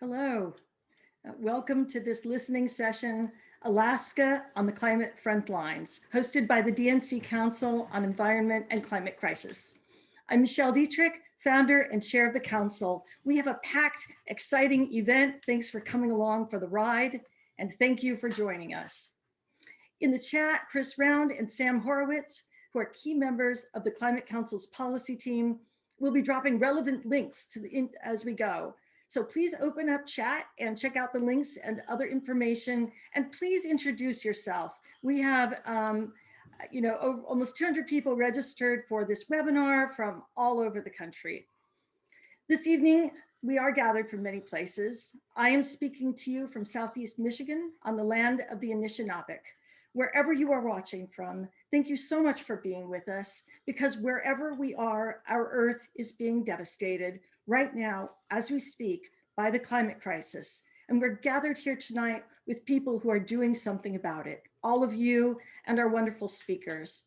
Hello, welcome to this listening session, Alaska on the Climate Frontlines, hosted by the DNC Council on Environment and Climate Crisis. I'm Michelle Deatrick, founder and chair of the council. We have a packed, exciting event. Thanks for coming along for the ride, and thank you for joining us. In the chat, Chris Round and Sam Horowitz, who are key members of the Climate Council's policy team, will be dropping relevant links as we go. So please open up chat and check out the links and other information, and please introduce yourself. We have almost 200 people registered for this webinar from all over the country. This evening, we are gathered from many places. I am speaking to you from Southeast Michigan on the land of the Anishinaabe. Wherever you are watching from, thank you so much for being with us, because wherever we are, our earth is being devastated right now as we speak by the climate crisis. And we're gathered here tonight with people who are doing something about it, all of you and our wonderful speakers.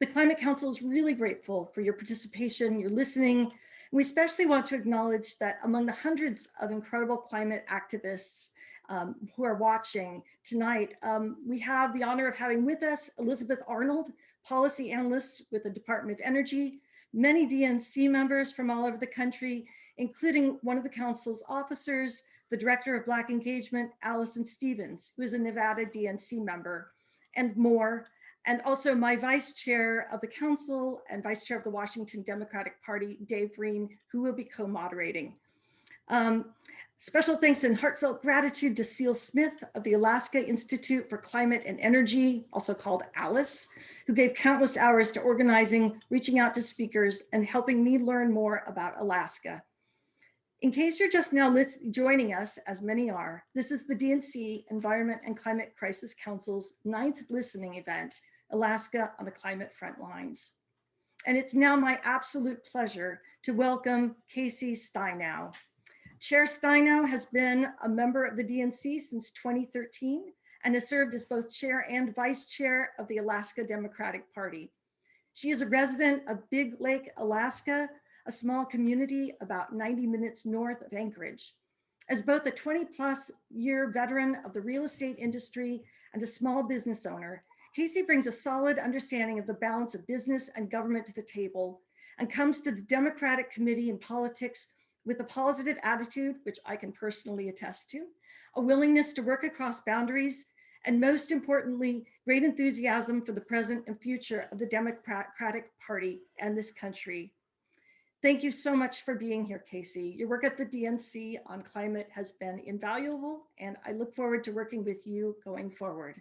The Climate Council is really grateful for your participation, your listening. We especially want to acknowledge that among the hundreds of incredible climate activists who are watching tonight, we have the honor of having with us Elizabeth Arnold, policy analyst with the Department of Energy, many DNC members from all over the country, including one of the council's officers, the director of Black Engagement, Allison Stevens, who is a Nevada DNC member, and more. And also my vice chair of the council and vice chair of the Washington Democratic Party, Dave Green, who will be co-moderating. Special thanks and heartfelt gratitude to Ceal Smith of the Alaska Institute for Climate and Energy, also called ALICE, who gave countless hours to organizing, reaching out to speakers, and helping me learn more about Alaska. In case you're just now joining us, as many are, this is the DNC Environment and Climate Crisis Council's 9th listening event, Alaska on the Climate Frontlines. And it's now my absolute pleasure to welcome Casey Steinau. Chair Steinau has been a member of the DNC since 2013 and has served as both chair and vice chair of the Alaska Democratic Party. She is a resident of Big Lake, Alaska, a small community about 90 minutes north of Anchorage. As both a 20+ year veteran of the real estate industry and a small business owner, Casey brings a solid understanding of the balance of business and government to the table and comes to the Democratic Committee in politics with a positive attitude, which I can personally attest to, a willingness to work across boundaries, and most importantly, great enthusiasm for the present and future of the Democratic Party and this country. Thank you so much for being here, Casey. Your work at the DNC on climate has been invaluable, and I look forward to working with you going forward.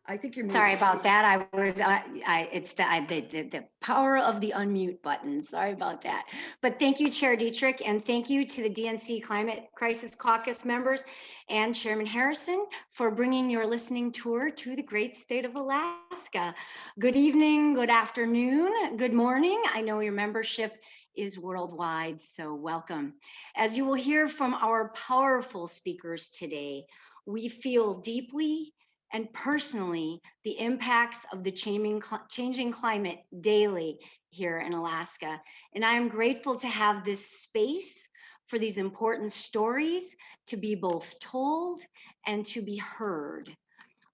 I think you're muted. Sorry about that. I was, it's the power of the unmute button. Sorry about that. But thank you, Chair Deatrick, and thank you to the DNC Climate Crisis Caucus members and Chairman Harrison for bringing your listening tour to the great state of Alaska. Good evening, good afternoon, good morning. I know your membership is worldwide, so welcome. As you will hear from our powerful speakers today, we feel deeply and personally the impacts of the changing climate daily here in Alaska. And I am grateful to have this space for these important stories to be both told and to be heard.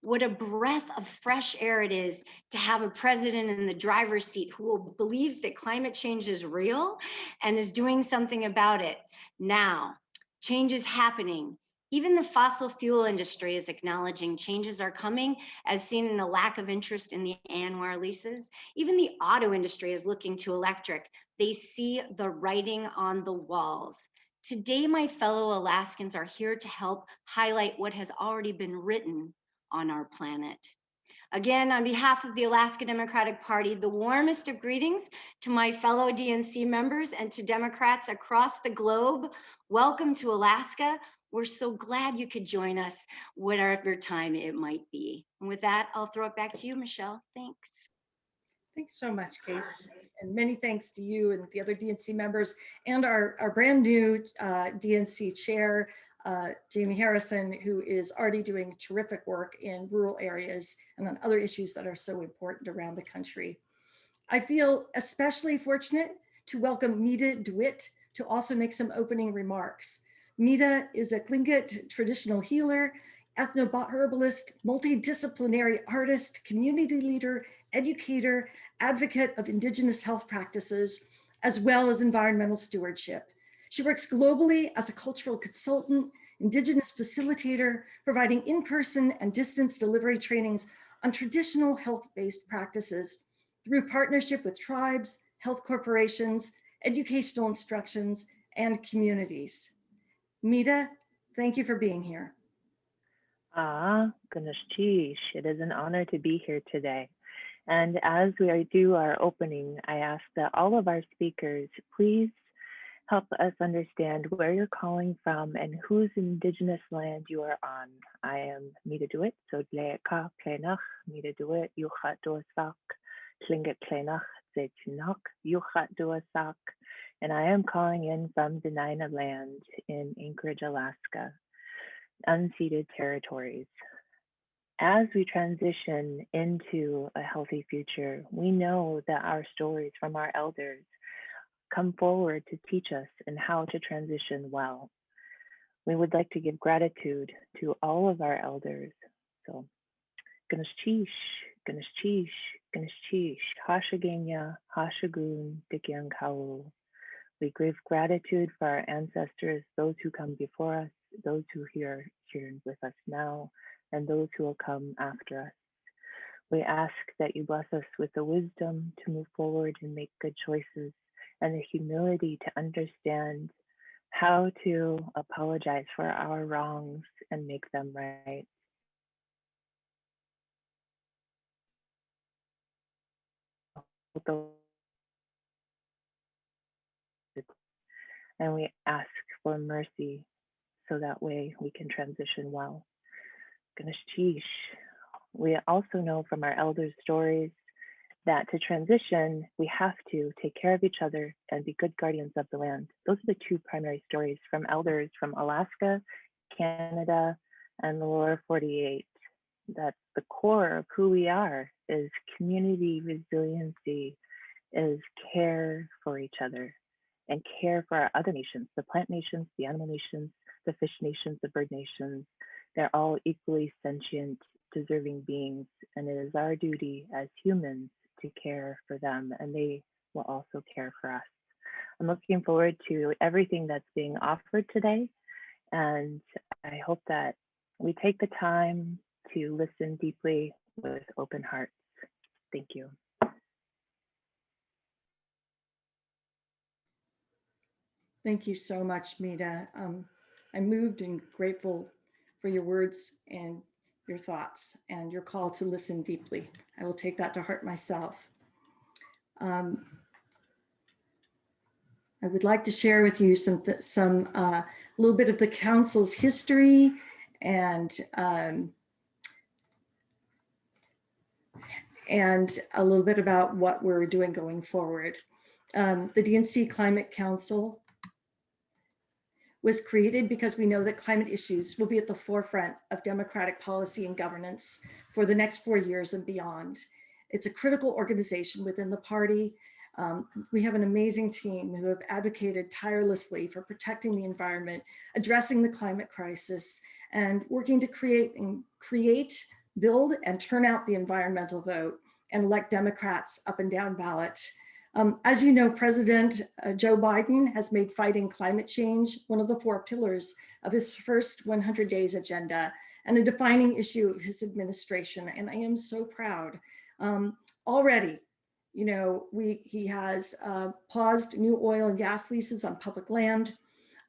What a breath of fresh air it is to have a president in the driver's seat who believes that climate change is real and is doing something about it. Now, change is happening. Even the fossil fuel industry is acknowledging changes are coming, as seen in the lack of interest in the ANWR leases. Even the auto industry is looking to electric. They see the writing on the walls. Today, my fellow Alaskans are here to help highlight what has already been written on our planet. Again, on behalf of the Alaska Democratic Party, the warmest of greetings to my fellow DNC members and to Democrats across the globe. Welcome to Alaska. We're so glad you could join us, whatever time it might be. And with that, I'll throw it back to you, Michelle. Thanks. Thanks so much, Casey. And many thanks to you and the other DNC members and our brand new DNC chair, Jamie Harrison, who is already doing terrific work in rural areas and on other issues that are so important around the country. I feel especially fortunate to welcome Meda DeWitt to also make some opening remarks. Meda is a Tlingit traditional healer, ethnoherbalist, multidisciplinary artist, community leader, educator, advocate of Indigenous health practices, as well as environmental stewardship. She works globally as a cultural consultant, Indigenous facilitator, providing in-person and distance delivery trainings on traditional health-based practices through partnership with tribes, health corporations, educational instructions, and communities. Meda, thank you for being here. Goodness, it is an honor to be here today. And as we do our opening, I ask that all of our speakers please help us understand where you're calling from and whose Indigenous land you are on. I am Meda DeWitt, so Dleeka Kleinach, Meda DeWitt, Yuchat Doasak, Tlingit Kleinach, Zetinok, Yuchat Doasak, and I am calling in from Dena'ina land in Anchorage, Alaska, unceded territories. As we transition into a healthy future, we know that our stories from our elders come forward to teach us and how to transition well. We would like to give gratitude to all of our elders. So, Ganesh Chish, Ganesh Chish, Ganesh Chish, Hashagenya, Hashagun, Dikyang Kaul. We give gratitude for our ancestors, those who come before us, those who are here with us now, and those who will come after us. We ask that you bless us with the wisdom to move forward and make good choices, and the humility to understand how to apologize for our wrongs and make them right. And we ask for mercy so that way we can transition well. Ganesh Chish. We also know from our elders' stories that to transition, we have to take care of each other and be good guardians of the land. Those are the two primary stories from elders from Alaska, Canada, and the lower 48. That the core of who we are is community resiliency, is care for each other and care for our other nations, the plant nations, the animal nations, the fish nations, the bird nations. They're all equally sentient, deserving beings, and it is our duty as humans to care for them, and they will also care for us. I'm looking forward to everything that's being offered today, and I hope that we take the time to listen deeply with open hearts. Thank you. Thank you so much, Meda. I'm moved and grateful for your words and your thoughts and your call to listen deeply. I will take that to heart myself. I would like to share with you some little bit of the council's history and a little bit about what we're doing going forward. The DNC Climate Council was created because we know that climate issues will be at the forefront of democratic policy and governance for the next 4 years and beyond. It's a critical organization within the party. We have an amazing team who have advocated tirelessly for protecting the environment, addressing the climate crisis, and working to create, build, and turn out the environmental vote and elect Democrats up and down ballot. As you know, President Joe Biden has made fighting climate change one of the 4 pillars of his first 100 days agenda and a defining issue of his administration. And I am so proud. Already, you know, he has paused new oil and gas leases on public land.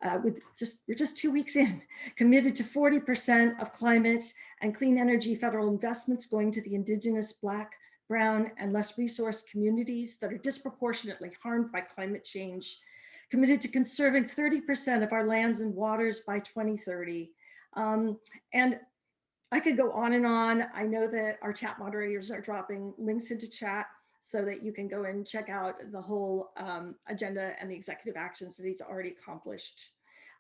We're just 2 weeks in, committed to 40% of climate and clean energy federal investments going to the Indigenous, Black, Brown, and less resourced communities that are disproportionately harmed by climate change, committed to conserving 30% of our lands and waters by 2030. And I could go on and on. I know that our chat moderators are dropping links into chat so that you can go and check out the whole agenda and the executive actions that he's already accomplished.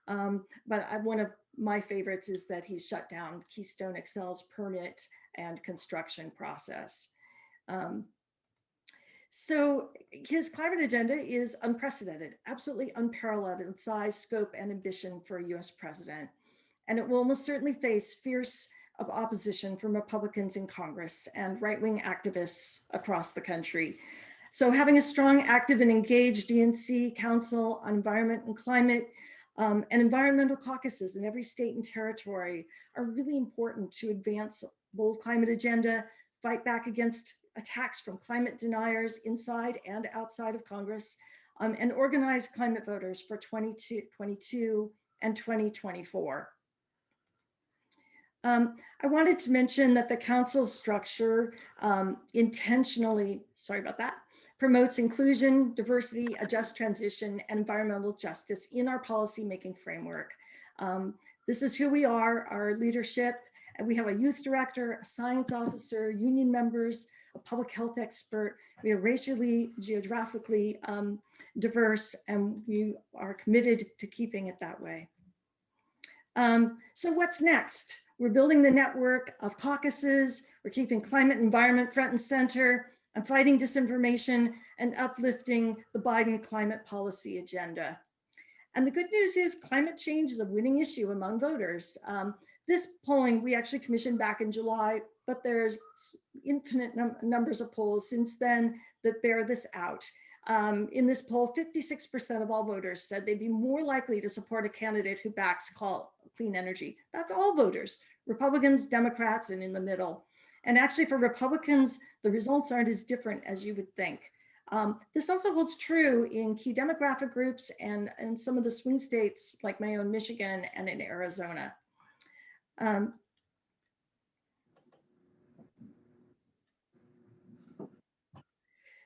But one of my favorites is that he shut down Keystone XL's permit and construction process. So his climate agenda is unprecedented, absolutely unparalleled in size, scope, and ambition for a US president. And it will almost certainly face fierce opposition from Republicans in Congress and right-wing activists across the country. So having a strong, active, and engaged DNC Council on Environment and Climate and environmental caucuses in every state and territory are really important to advance bold climate agenda, fight back against attacks from climate deniers inside and outside of Congress, and organize climate voters for 2022 and 2024. I wanted to mention that the council structure intentionally, sorry about that, promotes inclusion, diversity, a just transition, and environmental justice in our policymaking framework. This is who we are, our leadership, and we have a youth director, a science officer, union members, a public health expert. We are racially, geographically diverse, and we are committed to keeping it that way. So what's next? We're building the network of caucuses. We're keeping climate and environment front and center, and fighting disinformation and uplifting the Biden climate policy agenda. And the good news is climate change is a winning issue among voters. This polling we actually commissioned back in July, but there's infinite numbers of polls since then that bear this out. In this poll, 56% of all voters said they'd be more likely to support a candidate who backs clean energy. That's all voters, Republicans, Democrats, and in the middle. And actually for Republicans, the results aren't as different as you would think. This also holds true in key demographic groups and in some of the swing states like my own Michigan and in Arizona.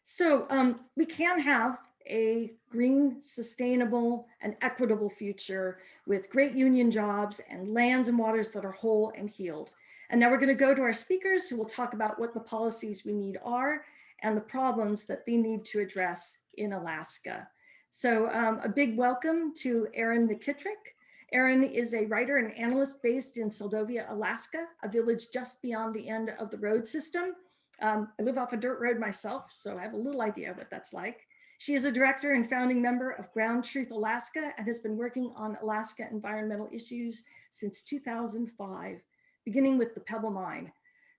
So we can have a green, sustainable, and equitable future with great union jobs and lands and waters that are whole and healed. And now we're going to go to our speakers who will talk about what the policies we need are and the problems that they need to address in Alaska. So a big welcome to Erin McKittrick. Erin is a writer and analyst based in Seldovia, Alaska, a village just beyond the end of the road system. I live off a dirt road myself, so I have a little idea what that's like. She is a director and founding member of Ground Truth Alaska and has been working on Alaska environmental issues since 2005, beginning with the Pebble Mine.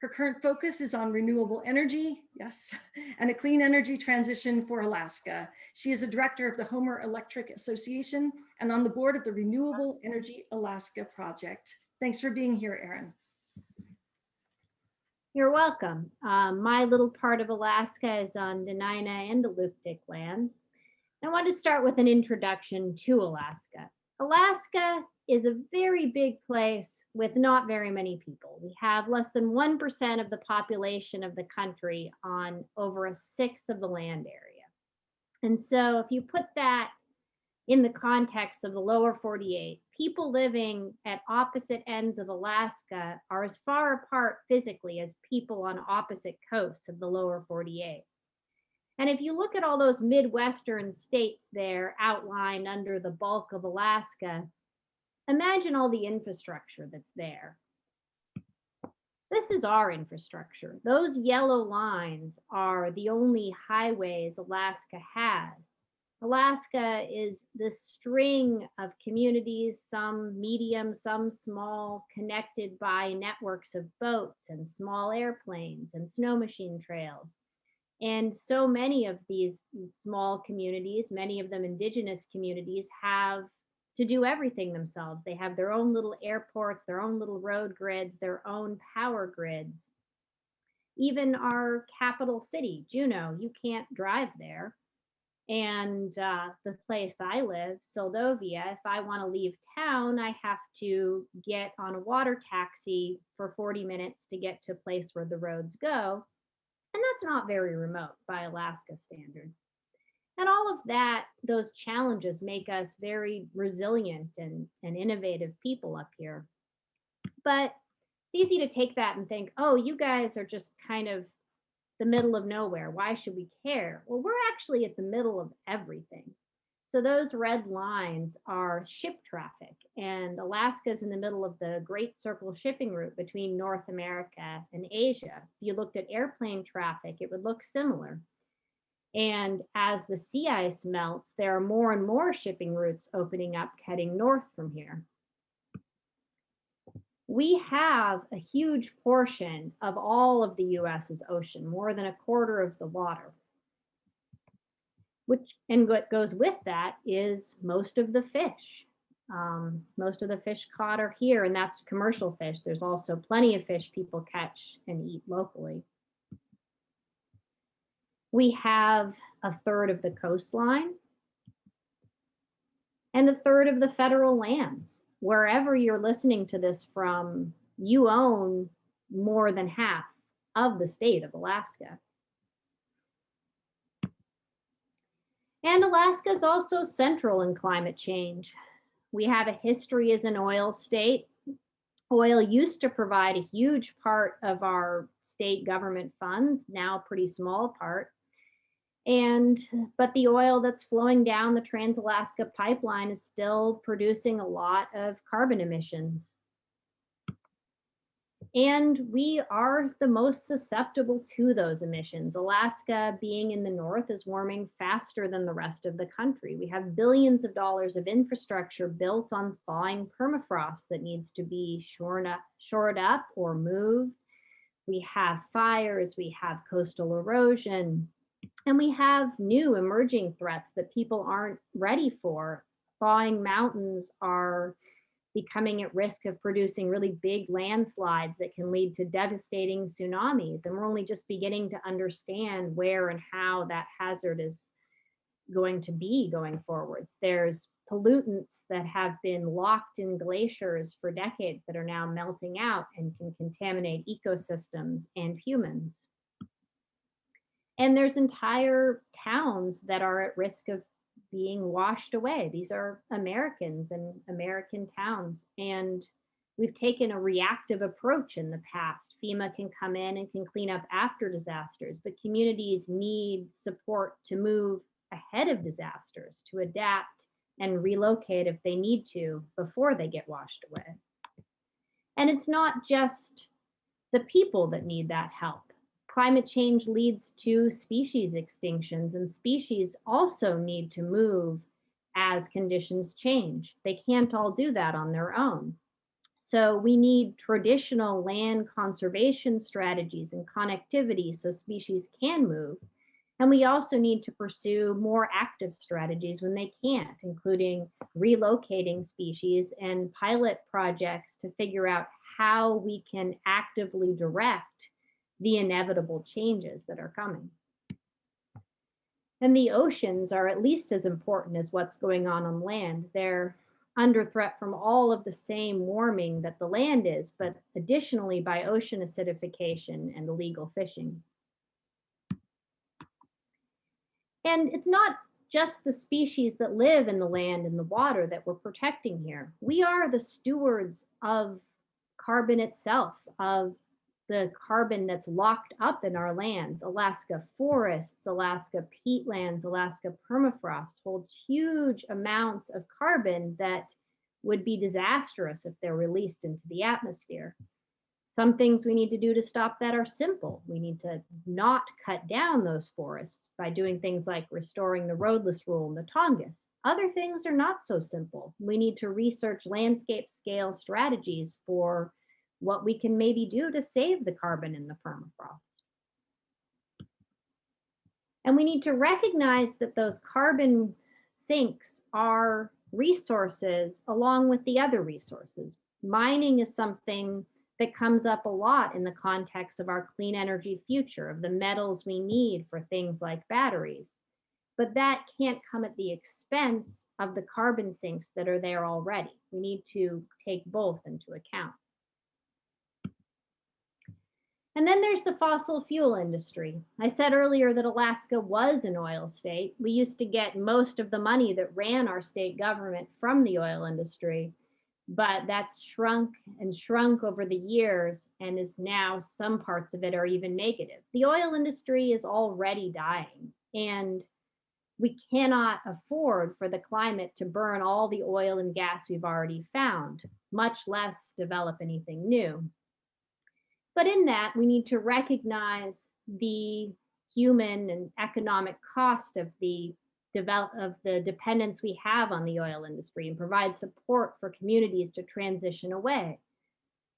Her current focus is on renewable energy, yes, and a clean energy transition for Alaska. She is a director of the Homer Electric Association and on the board of the Renewable Energy Alaska Project. Thanks for being here, Erin. You're welcome. My little part of Alaska is on Dena'ina and Aluptic lands. I want to start with an introduction to Alaska. Alaska is a very big place with not very many people. We have less than 1% of the population of the country on over a sixth of the land area. And so if you put that in the context of the lower 48, people living at opposite ends of Alaska are as far apart physically as people on opposite coasts of the lower 48. And if you look at all those Midwestern states there outlined under the bulk of Alaska, imagine all the infrastructure that's there. This is our infrastructure. Those yellow lines are the only highways Alaska has. Alaska is this string of communities, some medium, some small, connected by networks of boats and small airplanes and snow machine trails. And so many of these small communities, many of them indigenous communities, have to do everything themselves. They have their own little airports, their own little road grids, their own power grids. Even our capital city, Juneau, you can't drive there. And the place I live, Seldovia, if I want to leave town, I have to get on a water taxi for 40 minutes to get to a place where the roads go. And that's not very remote by Alaska standards. And all of that, those challenges make us very resilient and innovative people up here. But it's easy to take that and think, oh, you guys are just kind of the middle of nowhere. Why should we care? Well, we're actually at the middle of everything. So those red lines are ship traffic, and Alaska's in the middle of the Great Circle shipping route between North America and Asia. If you looked at airplane traffic, it would look similar. And as the sea ice melts, there are more and more shipping routes opening up heading north from here. We have a huge portion of all of the US's ocean, more than a quarter of the water. And what goes with that is most of the fish. Most of the fish caught are here, and that's commercial fish. There's also plenty of fish people catch and eat locally. We have a third of the coastline and a third of the federal lands. Wherever you're listening to this from, you own more than half of the state of Alaska. And Alaska is also central in climate change. We have a history as an oil state. Oil used to provide a huge part of our state government funds, now a pretty small part. But the oil that's flowing down the Trans-Alaska Pipeline is still producing a lot of carbon emissions. And we are the most susceptible to those emissions. Alaska, being in the north, is warming faster than the rest of the country. We have billions of dollars of infrastructure built on thawing permafrost that needs to be shored up or moved. We have fires, we have coastal erosion, and we have new emerging threats that people aren't ready for. Thawing mountains are becoming at risk of producing really big landslides that can lead to devastating tsunamis. And we're only just beginning to understand where and how that hazard is going to be going forwards. There's pollutants that have been locked in glaciers for decades that are now melting out and can contaminate ecosystems and humans. And there's entire towns that are at risk of being washed away. These are Americans and American towns. And we've taken a reactive approach in the past. FEMA can come in and can clean up after disasters, but communities need support to move ahead of disasters, to adapt and relocate if they need to before they get washed away. And it's not just the people that need that help. Climate change leads to species extinctions, and species also need to move as conditions change. They can't all do that on their own. So we need traditional land conservation strategies and connectivity so species can move. And we also need to pursue more active strategies when they can't, including relocating species and pilot projects to figure out how we can actively direct the inevitable changes that are coming. And the oceans are at least as important as what's going on land. They're under threat from all of the same warming that the land is, but additionally by ocean acidification and illegal fishing. And it's not just the species that live in the land and the water that we're protecting here. We are the stewards of carbon itself, of the carbon that's locked up in our lands. Alaska forests, Alaska peatlands, Alaska permafrost holds huge amounts of carbon that would be disastrous if they're released into the atmosphere. Some things we need to do to stop that are simple. We need to not cut down those forests by doing things like restoring the roadless rule in the Tongass. Other things are not so simple. We need to research landscape scale strategies for what we can maybe do to save the carbon in the permafrost. And we need to recognize that those carbon sinks are resources along with the other resources. Mining is something that comes up a lot in the context of our clean energy future, of the metals we need for things like batteries. But that can't come at the expense of the carbon sinks that are there already. We need to take both into account. And then there's the fossil fuel industry. I said earlier that Alaska was an oil state. We used to get most of the money that ran our state government from the oil industry, but that's shrunk and shrunk over the years and is now some parts of it are even negative. The oil industry is already dying, and we cannot afford for the climate to burn all the oil and gas we've already found, much less develop anything new. But in that, we need to recognize the human and economic cost of the dependence we have on the oil industry and provide support for communities to transition away.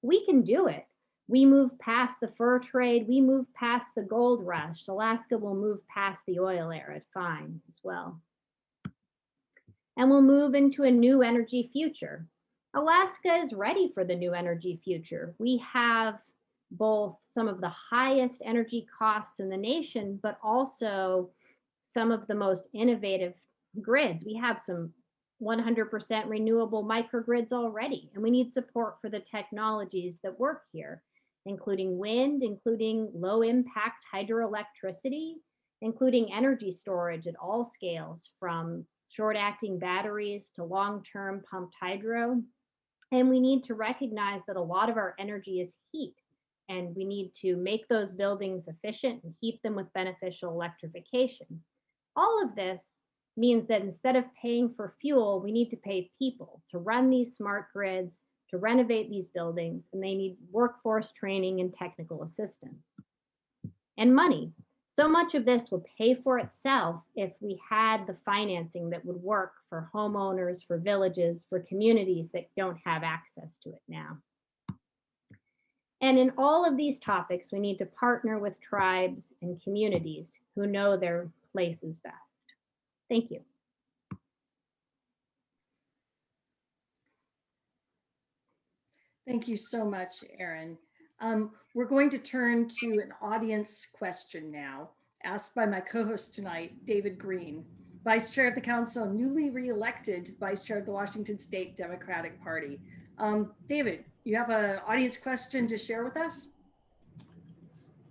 We can do it. We move past the fur trade, we move past the gold rush. Alaska will move past the oil era fine as well. And we'll move into a new energy future. Alaska is ready for the new energy future. We have both some of the highest energy costs in the nation, but also some of the most innovative grids. We have some 100% renewable microgrids already, and we need support for the technologies that work here, including wind, including low impact hydroelectricity, including energy storage at all scales, from short acting batteries to long-term pumped hydro. And we need to recognize that a lot of our energy is heat, and we need to make those buildings efficient and heat them with beneficial electrification. All of this means that instead of paying for fuel, we need to pay people to run these smart grids, to renovate these buildings, and they need workforce training and technical assistance. And money. So much of this will pay for itself if we had the financing that would work for homeowners, for villages, for communities that don't have access to it now. And in all of these topics, we need to partner with tribes and communities who know their places best. Thank you. Thank you so much, Erin. We're going to turn to an audience question now, asked by my co-host tonight, David Green, Vice Chair of the Council, newly re-elected Vice Chair of the Washington State Democratic Party. David, you have an audience question to share with us?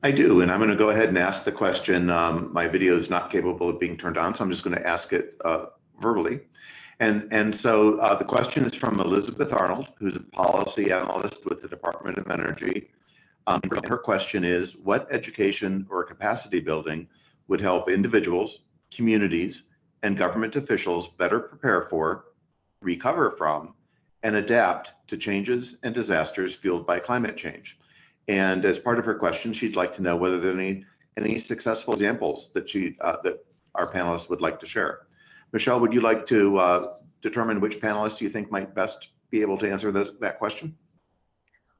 I do, and I'm going to go ahead and ask the question. My video is not capable of being turned on, so I'm just going to ask it verbally. And so the question is from Elizabeth Arnold, who's a policy analyst with the Department of Energy. Her question is, what education or capacity building would help individuals, communities, and government officials better prepare for, recover from, and adapt to changes and disasters fueled by climate change? And as part of her question, she'd like to know whether there are any successful examples that that our panelists would like to share. Michelle, would you like to determine which panelists you think might best be able to answer that question?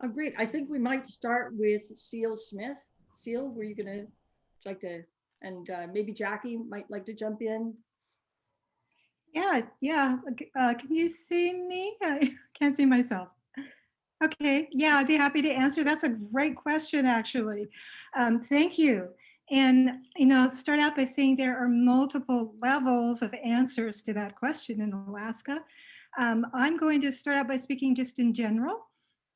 Oh, great. I think we might start with Ceal Smith. Ceal, were you going to like to, and maybe Jackie might like to jump in? Yeah. Can you see me? I can't see myself. Okay, yeah, I'd be happy to answer. That's a great question, actually. Thank you. And, start out by saying there are multiple levels of answers to that question in Alaska. I'm going to start out by speaking just in general.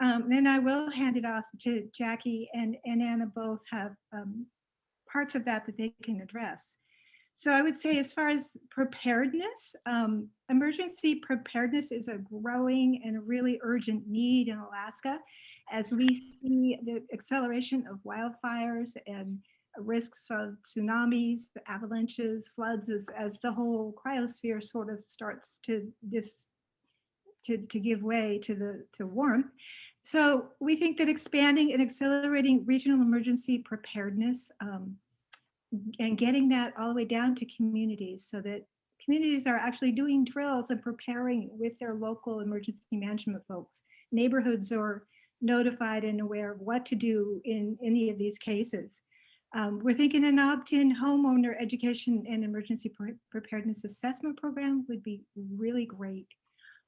Then I will hand it off to Jackie and Anna. Both have parts of that they can address. So I would say, as far as preparedness, emergency preparedness is a growing and really urgent need in Alaska, as we see the acceleration of wildfires and risks of tsunamis, avalanches, floods, as the whole cryosphere sort of starts to give way to warmth. So we think that expanding and accelerating regional emergency preparedness and getting that all the way down to communities, so that communities are actually doing drills and preparing with their local emergency management folks. Neighborhoods are notified and aware of what to do in any of these cases. We're thinking an opt-in homeowner education and emergency preparedness assessment program would be really great.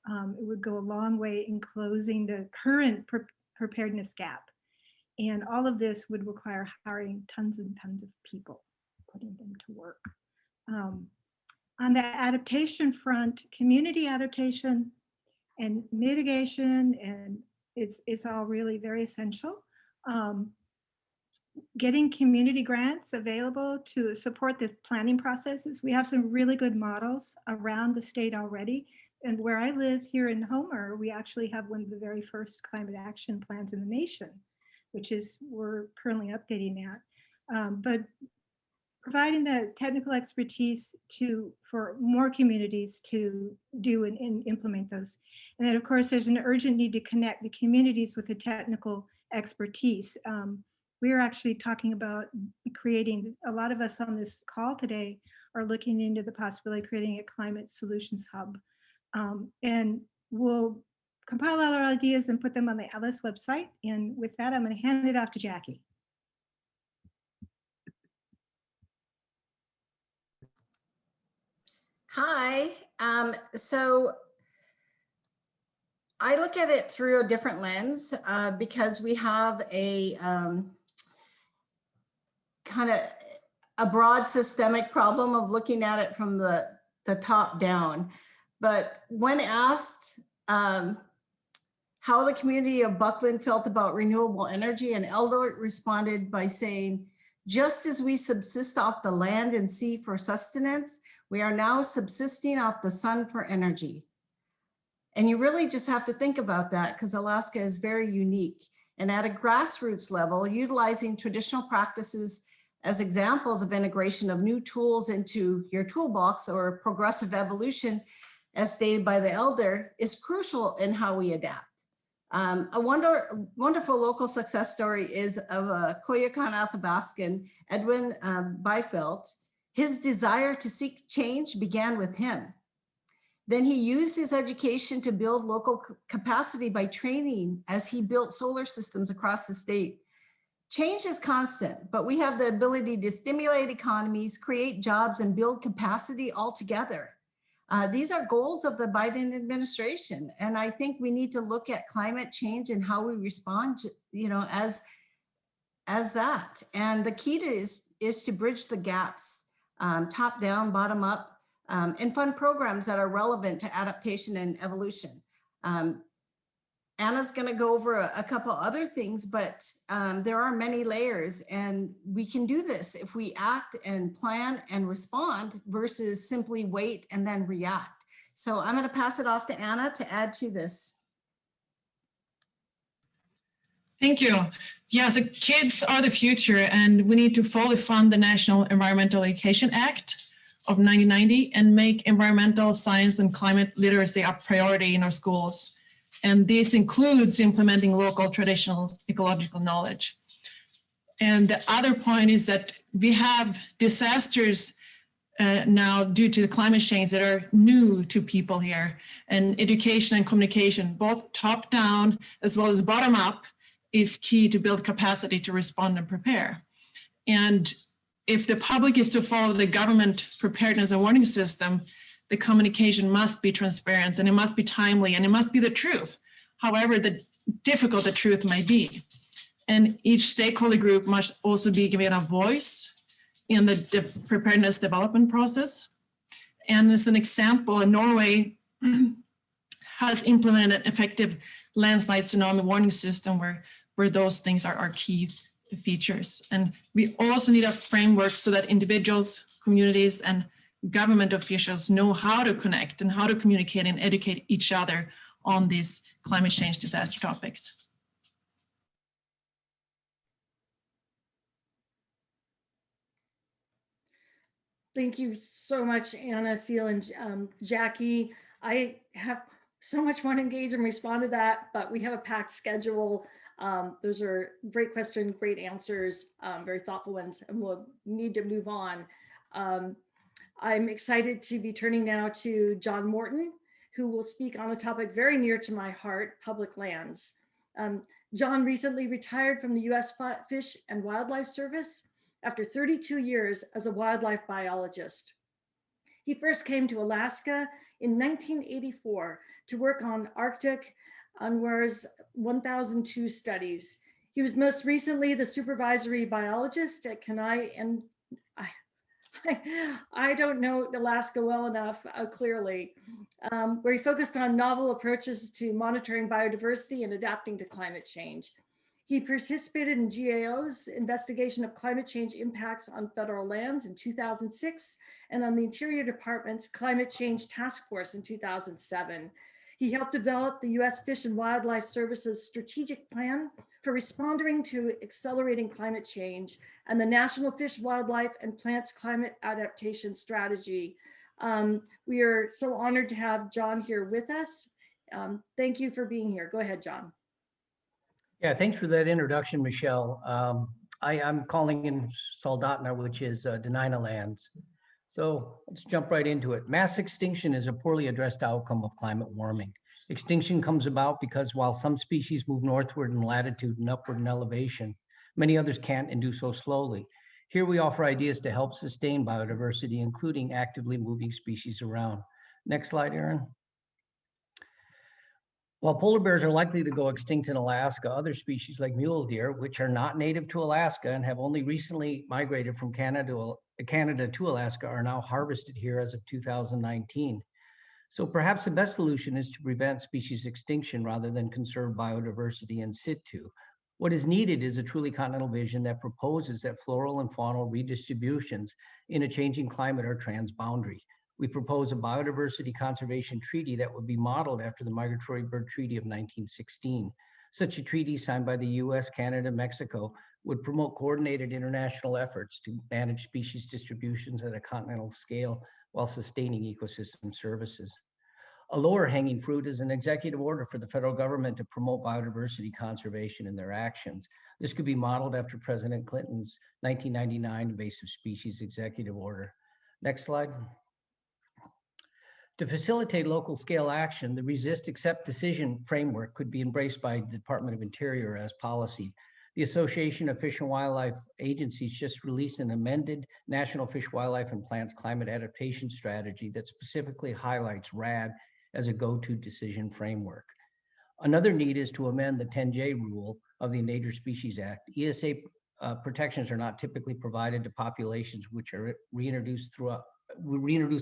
It would go a long way in closing the current preparedness gap. And all of this would require hiring tons and tons of people, putting them to work. On the adaptation front, community adaptation and mitigation, and it's all really very essential. Getting community grants available to support the planning processes. We have some really good models around the state already. And where I live here in Homer, we actually have one of the very first climate action plans in the nation, which is, we're currently updating that. But providing the technical expertise for more communities to do and implement those. And then of course, there's an urgent need to connect the communities with the technical expertise. we're actually talking about creating, a lot of us on this call today are looking into the possibility of creating a climate solutions hub. And we'll compile all our ideas and put them on the Alice website. And with that, I'm going to hand it off to Jackie. Hi. So I look at it through a different lens because we have a kind of a broad systemic problem of looking at it from the top down. But when asked how the community of Buckland felt about renewable energy, an elder responded by saying, just as we subsist off the land and sea for sustenance, we are now subsisting off the sun for energy. And you really just have to think about that because Alaska is very unique. And at a grassroots level, utilizing traditional practices as examples of integration of new tools into your toolbox or progressive evolution, as stated by the elder, is crucial in how we adapt. A wonderful local success story is of a Koyukon Athabascan, Edwin Byfeld. His desire to seek change began with him. Then he used his education to build local capacity by training as he built solar systems across the state. Change is constant, but we have the ability to stimulate economies, create jobs, and build capacity all together. These are goals of the Biden administration. And I think we need to look at climate change and how we respond, as that. And the key is to bridge the gaps, top down, bottom up, and fund programs that are relevant to adaptation and evolution. Anna's going to go over a couple other things, but there are many layers, and we can do this if we act and plan and respond versus simply wait and then react. So I'm going to pass it off to Anna to add to this. Thank you. Yeah, so kids are the future, and we need to fully fund the National Environmental Education Act of 1990 and make environmental science and climate literacy a priority in our schools. And this includes implementing local traditional ecological knowledge. And the other point is that we have disasters now due to the climate change that are new to people here. And education and communication, both top down as well as bottom up, is key to build capacity to respond and prepare. And if the public is to follow the government preparedness and warning system, the communication must be transparent and it must be timely and it must be the truth, however difficult the truth may be. And each stakeholder group must also be given a voice in the preparedness development process. And as an example, Norway has implemented an effective landslide tsunami warning system where those things are key features. And we also need a framework so that individuals, communities, and government officials know how to connect and how to communicate and educate each other on these climate change disaster topics. Thank you so much, Anna, Ceal, and Jackie. I have so much want to engage and respond to that, but we have a packed schedule. Those are great questions, great answers, very thoughtful ones, and we'll need to move on. I'm excited to be turning now to John Morton, who will speak on a topic very near to my heart, public lands. John recently retired from the U.S. Fish and Wildlife Service after 32 years as a wildlife biologist. He first came to Alaska in 1984 to work on Arctic UNWRA's 1002 studies. He was most recently the supervisory biologist at Kenai, and I don't know Alaska well enough, clearly, where he focused on novel approaches to monitoring biodiversity and adapting to climate change. He participated in GAO's investigation of climate change impacts on federal lands in 2006 and on the Interior Department's Climate Change Task Force in 2007. He helped develop the U.S. Fish and Wildlife Service's strategic plan for responding to accelerating climate change and the National Fish, Wildlife, and Plants Climate Adaptation Strategy. We are so honored to have John here with us. Thank you for being here. Go ahead, John. Yeah, thanks for that introduction, Michelle. I'm calling in Soldotna, which is Denina lands. So let's jump right into it. Mass extinction is a poorly addressed outcome of climate warming. Extinction comes about because while some species move northward in latitude and upward in elevation, many others can't and do so slowly. Here we offer ideas to help sustain biodiversity, including actively moving species around. Next slide, Erin. While polar bears are likely to go extinct in Alaska, other species like mule deer, which are not native to Alaska and have only recently migrated from Canada to Alaska, are now harvested here as of 2019. So perhaps the best solution is to prevent species extinction rather than conserve biodiversity in situ. What is needed is a truly continental vision that proposes that floral and faunal redistributions in a changing climate are transboundary. We propose a biodiversity conservation treaty that would be modeled after the Migratory Bird Treaty of 1916. Such a treaty signed by the US, Canada, and Mexico would promote coordinated international efforts to manage species distributions at a continental scale while sustaining ecosystem services. A lower hanging fruit is an executive order for the federal government to promote biodiversity conservation in their actions. This could be modeled after President Clinton's 1999 invasive species executive order. Next slide. To facilitate local scale action, the resist accept decision framework could be embraced by the Department of Interior as policy. The Association of Fish and Wildlife Agencies just released an amended National Fish, Wildlife, and Plants Climate Adaptation Strategy that specifically highlights RAD as a go-to decision framework. Another need is to amend the 10J rule of the Endangered Species Act. ESA protections are not typically provided to populations which are reintroduced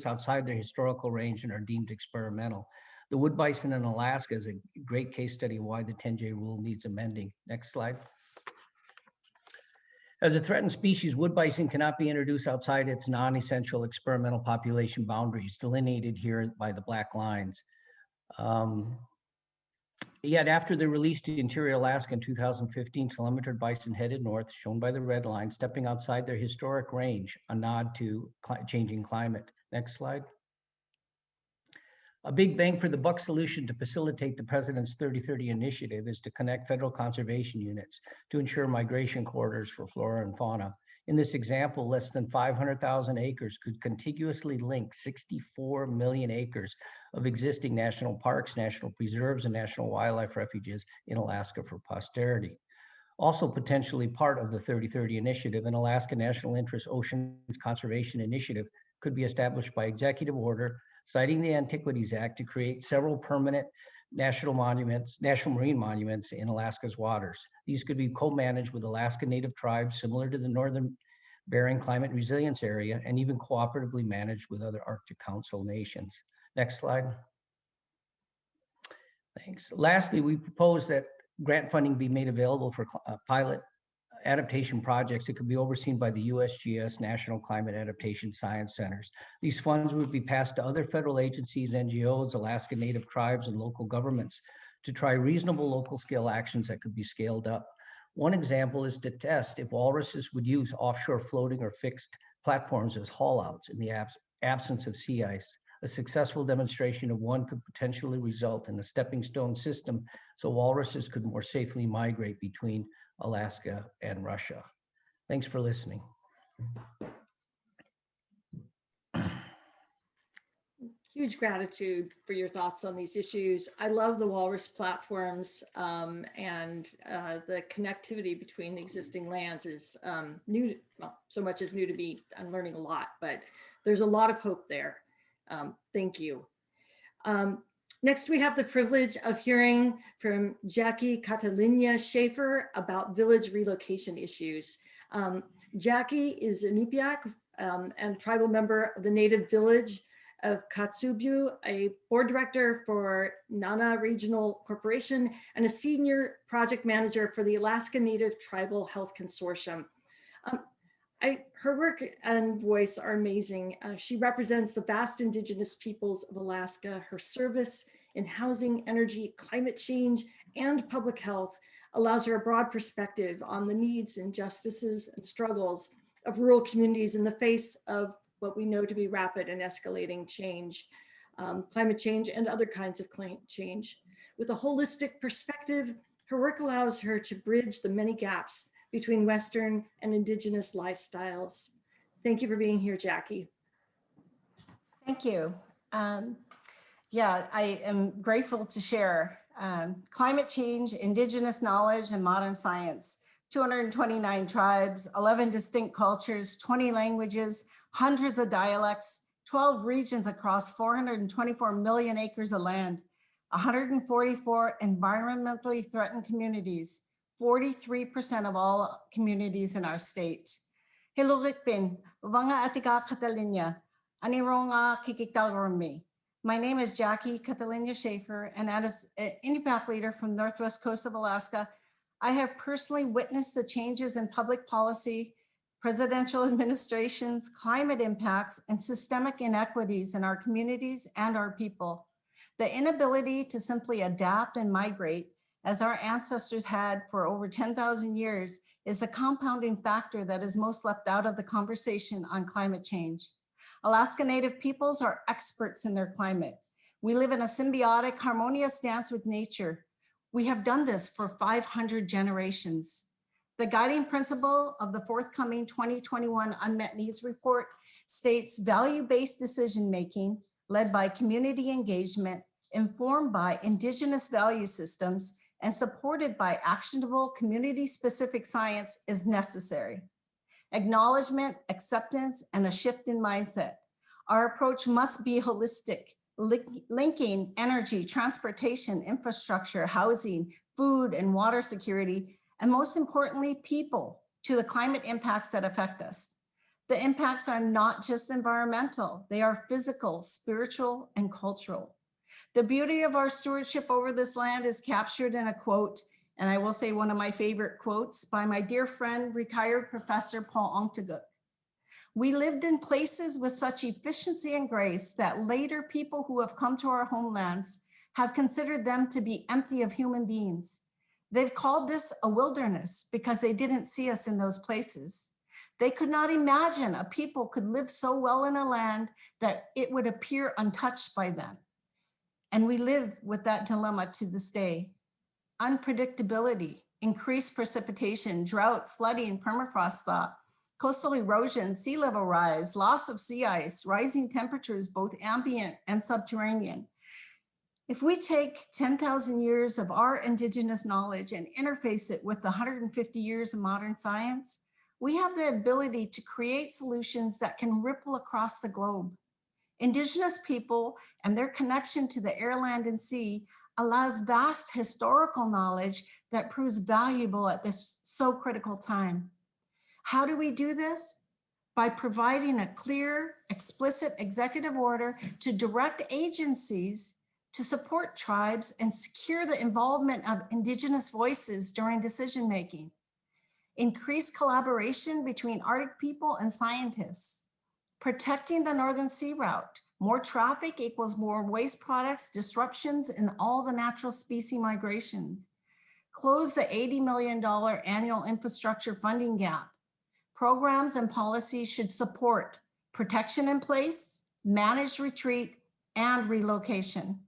outside their historical range and are deemed experimental. The wood bison in Alaska is a great case study of why the 10J rule needs amending. Next slide. As a threatened species, wood bison cannot be introduced outside its non-essential experimental population boundaries, delineated here by the black lines. Yet after the release to interior Alaska in 2015, telemetered bison headed north, shown by the red line, stepping outside their historic range, a nod to changing climate. Next slide. A big bang for the buck solution to facilitate the President's 3030 initiative is to connect federal conservation units to ensure migration corridors for flora and fauna. In this example, less than 500,000 acres could contiguously link 64 million acres of existing national parks, national preserves, and national wildlife refuges in Alaska for posterity. Also potentially part of the 3030 initiative, an Alaska National Interest Oceans Conservation Initiative could be established by executive order, citing the Antiquities Act to create several permanent national marine monuments in Alaska's waters. These could be co-managed with Alaska Native tribes similar to the Northern Bering Climate Resilience Area, and even cooperatively managed with other Arctic Council nations. Next slide. Thanks. Lastly, we propose that grant funding be made available for pilot adaptation projects that could be overseen by the USGS National Climate Adaptation Science Centers. These funds would be passed to other federal agencies, NGOs, Alaska Native tribes, and local governments to try reasonable local scale actions that could be scaled up. One example is to test if walruses would use offshore floating or fixed platforms as haulouts in the absence of sea ice. A successful demonstration of one could potentially result in a stepping stone system so walruses could more safely migrate between Alaska and Russia. Thanks for listening. Huge gratitude for your thoughts on these issues. I love the walrus platforms, and the connectivity between the existing lands is new, well, so much is new to me. I'm learning a lot, but there's a lot of hope there. Thank you. Next, we have the privilege of hearing from Jackie Qatalina Schaeffer about village relocation issues. Jackie is a Inupiaq and tribal member of the native village of Katsubu, a board director for Nana Regional Corporation, and a senior project manager for the Alaska Native Tribal Health Consortium. Her work and voice are amazing. She represents the vast indigenous peoples of Alaska. Her service in housing, energy, climate change, and public health allows her a broad perspective on the needs, injustices, and struggles of rural communities in the face of what we know to be rapid and escalating change, climate change, and other kinds of climate change. With a holistic perspective, her work allows her to bridge the many gaps between Western and Indigenous lifestyles. Thank you for being here, Jackie. Thank you. Yeah, I am grateful to share climate change, Indigenous knowledge, and modern science. 229 tribes, 11 distinct cultures, 20 languages, hundreds of dialects, 12 regions across 424 million acres of land, 144 environmentally threatened communities, 43% of all communities in our state. Hilurikpin, Vanga Atika Qatalina, Anironga Kikiktagrami. My name is Jackie Qatalina Schaeffer, and as an INDIPAC leader from Northwest Coast of Alaska, I have personally witnessed the changes in public policy, presidential administrations, climate impacts, and systemic inequities in our communities and our people. The inability to simply adapt and migrate, as our ancestors had for over 10,000 years, is a compounding factor that is most left out of the conversation on climate change. Alaska Native peoples are experts in their climate. We live in a symbiotic, harmonious dance with nature. We have done this for 500 generations. The guiding principle of the forthcoming 2021 Unmet Needs Report states value-based decision-making led by community engagement, informed by Indigenous value systems, and supported by actionable community-specific science is necessary. Acknowledgement, acceptance, and a shift in mindset. Our approach must be holistic, linking energy, transportation, infrastructure, housing, food, and water security, and most importantly, people, to the climate impacts that affect us. The impacts are not just environmental, they are physical, spiritual, and cultural. The beauty of our stewardship over this land is captured in a quote, and I will say one of my favorite quotes by my dear friend, retired Professor Paul Onteguk. We lived in places with such efficiency and grace that later people who have come to our homelands have considered them to be empty of human beings. They've called this a wilderness because they didn't see us in those places. They could not imagine a people could live so well in a land that it would appear untouched by them. And we live with that dilemma to this day. Unpredictability, increased precipitation, drought, flooding, permafrost thaw, coastal erosion, sea level rise, loss of sea ice, rising temperatures, both ambient and subterranean. If we take 10,000 years of our Indigenous knowledge and interface it with the 150 years of modern science, we have the ability to create solutions that can ripple across the globe. Indigenous people and their connection to the air, land, and sea allows vast historical knowledge that proves valuable at this so critical time. How do we do this? By providing a clear, explicit executive order to direct agencies to support tribes and secure the involvement of Indigenous voices during decision-making. Increase collaboration between Arctic people and scientists. Protecting the Northern Sea Route. More traffic equals more waste products, disruptions in all the natural species migrations. Close the $80 million annual infrastructure funding gap. Programs and policies should support protection in place, managed retreat, and relocation.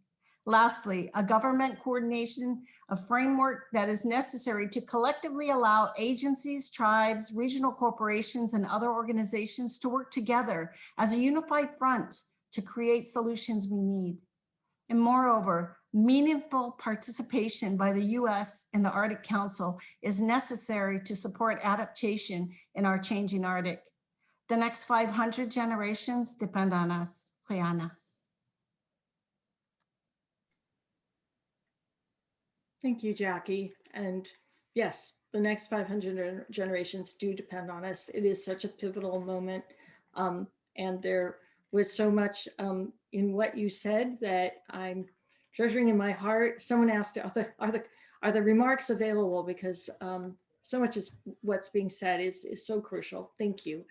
Lastly, a government coordination, a framework that is necessary to collectively allow agencies, tribes, regional corporations, and other organizations to work together as a unified front to create solutions we need. And moreover, meaningful participation by the US in the Arctic Council is necessary to support adaptation in our changing Arctic. The next 500 generations depend on us. Qiana. Thank you, Jackie. And yes, the next 500 generations do depend on us. It is such a pivotal moment. And there was so much in what you said that I'm treasuring in my heart. Someone asked, are the remarks available? Because so much is what's being said is so crucial. Thank you.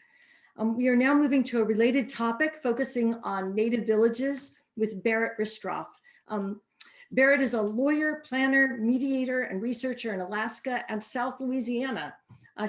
We are now moving to a related topic, focusing on Native villages with Barrett Ristroph. Barrett is a lawyer, planner, mediator, and researcher in Alaska and South Louisiana.